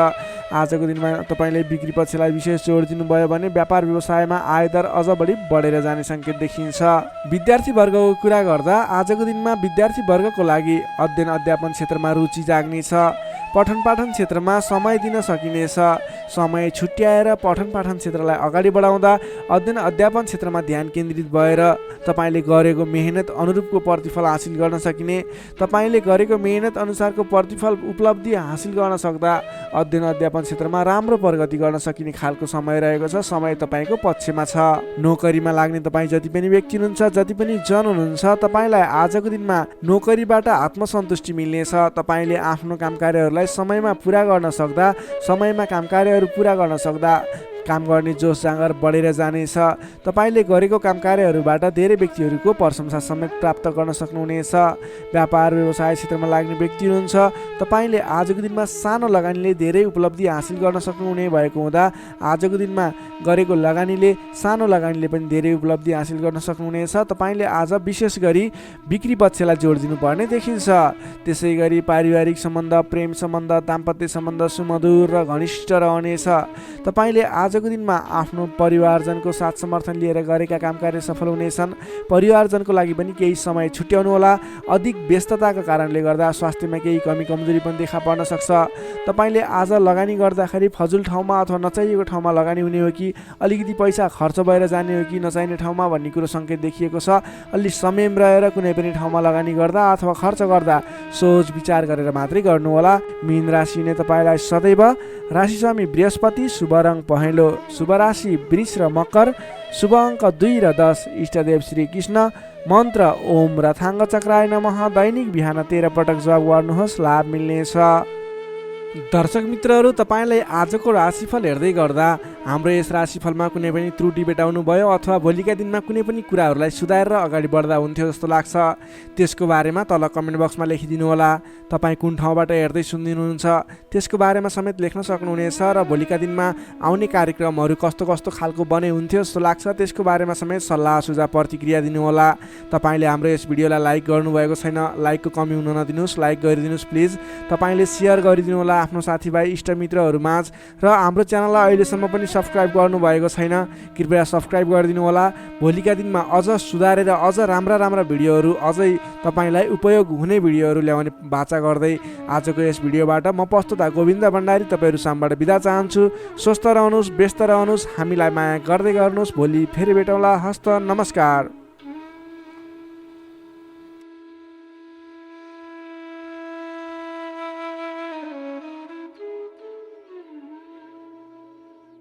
Speaker 1: आजको दिनमा तपाईँले बिक्री पक्षलाई विशेष जोड दिनुभयो भने व्यापार व्यवसायमा आयदर अझ बढी बढेर जाने सङ्केत देखिन्छ। विद्यार्थी वर्गको कुरा गर्दा आजको दिनमा विद्यार्थी वर्गको लागि अध्ययन अध्यापन क्षेत्रमा रुचि जाग्नेछ। पठन पाठन क्षेत्रमा समय दिन सकिनेछ। समय छुट्याएर पठन पाठन क्षेत्रलाई अगाडि बढाउँदा अध्ययन अध्यापन क्षेत्रमा ध्यान केन्द्रित भएर तपाईँले गरेको मेहनत अनुरूपको प्रतिफल हासिल गर्न सकिने, तपाईँले गरेको मेहनत अनुसारको प्रतिफल उपलब्धि हासिल गर्न सक्दा अध्ययन अध्यापन क्षेत्रमा राम्रो प्रगति गर्न सकिने खालको समय रहेको छ। समय तपाईँको पक्षमा छ। नोकरीमा लाग्ने तपाईँ जति पनि व्यक्ति हुनुहुन्छ, जति पनि जन हुनुहुन्छ, तपाईँलाई आजको दिनमा नोकरीबाट आत्मसन्तुष्टि मिल्नेछ। तपाईँले आफ्नो काम कार्यहरूलाई समयमा पुरा गर्न सक्दा, समयमा काम कार्यहरू पुरा गर्न सक्दा काम गर्ने जोस जाँगर बढेर जानेछ। तपाईँले गरेको काम कार्यहरूबाट धेरै व्यक्तिहरूको प्रशंसा समेत प्राप्त गर्न सक्नुहुनेछ। व्यापार व्यवसाय क्षेत्रमा लाग्ने व्यक्ति हुनुहुन्छ, तपाईँले आजको दिनमा सानो लगानीले धेरै उपलब्धि हासिल गर्न सक्नुहुने भएको हुँदा आजको दिनमा गरेको लगानीले सानो लगानीले पनि धेरै उपलब्धि हासिल गर्न सक्नुहुनेछ। तपाईँले आज विशेष गरी बिक्री पक्षलाई जोड दिनुपर्ने देखिन्छ। त्यसै गरी पारिवारिक सम्बन्ध, प्रेम सम्बन्ध, दाम्पत्य सम्बन्ध सुमधुर र घनिष्ठ रहनेछ। तपाईँले आजको दिनमा आफ्नो परिवारजनको साथ समर्थन लिएर गरेका काम कार्य सफल हुनेछन्। परिवारजनको लागि पनि केही समय छुट्याउनु होला। अधिक व्यस्तताको कारणले गर्दा स्वास्थ्यमा केही कमी कमजोरी पनि देखा पर्न सक्छ। तपाईँले आज लगानी गर्दाखेरि फजुल ठाउँमा अथवा नचाहिएको ठाउँमा लगानी हुने हो कि अलिकति पैसा खर्च भएर जाने हो कि नचाहिने ठाउँमा भन्ने कुरो सङ्केत देखिएको छ। अलि संयम रहेर कुनै पनि ठाउँमा लगानी गर्दा अथवा खर्च गर्दा सोच विचार गरेर मात्रै गर्नुहोला। मीन राशिले तपाईँलाई सदैव राशिस्वामी बृहस्पति, शुभ रङ पहेँलो, शुभ राशि वृष र मकर, शुभ अङ्क 2 र 10, इष्टदेव श्री कृष्ण, मन्त्र ओम रथाङ्ग चक्राय नमः। दैनिक बिहान 13 पटक जप गर्नुहोस्, लाभ मिल्नेछ। दर्शक मित्रहरू, तपाईँलाई आजको राशिफल हेर्दै गर्दा हाम्रो यस राशिफलमा कुनै पनि त्रुटि भेटाउनु भयो अथवा भोलिका दिनमा कुनै पनि कुराहरूलाई सुधारेर अगाडि बढ्दा हुन्थ्यो जस्तो लाग्छ, त्यसको बारेमा तल कमेन्ट बक्समा लेखिदिनु होला। तपाईँ कुन ठाउँबाट हेर्दै सुनिदिनुहुन्छ त्यसको बारेमा समेत लेख्न सक्नुहुनेछ र भोलिका दिनमा आउने कार्यक्रमहरू कस्तो कस्तो खालको बने हुन्थ्यो जस्तो लाग्छ त्यसको बारेमा समेत सल्लाह सुझाव प्रतिक्रिया दिनुहोला। तपाईँले हाम्रो यस भिडियोलाई लाइक गर्नुभएको छैन, लाइकको कमी हुन नदिनुहोस्, लाइक गरिदिनुहोस् प्लिज। तपाईँले सेयर गरिदिनु होला आफ्नो साथीभाइ इष्टमित्रहरू माझ र हाम्रो च्यानललाई अहिलेसम्म पनि सब्सक्राइब गर्नुभएको छैन कृपया सब्सक्राइब गरिदिनु होला। भोलिका दिनमा अझ सुधारेर अझ राम्रा भिडियोहरू अझै तपाईँलाई उपयोग हुने भिडियोहरू ल्याउने बाचा गर्दै आजको यस भिडियोबाट म प्रस्तुता गोविन्द भण्डारी तपाईँहरू सामबाट बिदा चाहन्छु। स्वस्थ रहनुहोस्, व्यस्त रहनुहोस्, हामीलाई माया गर्दै गर्नुहोस्। भोलि फेरि भेटौँला। हस्त नमस्कार।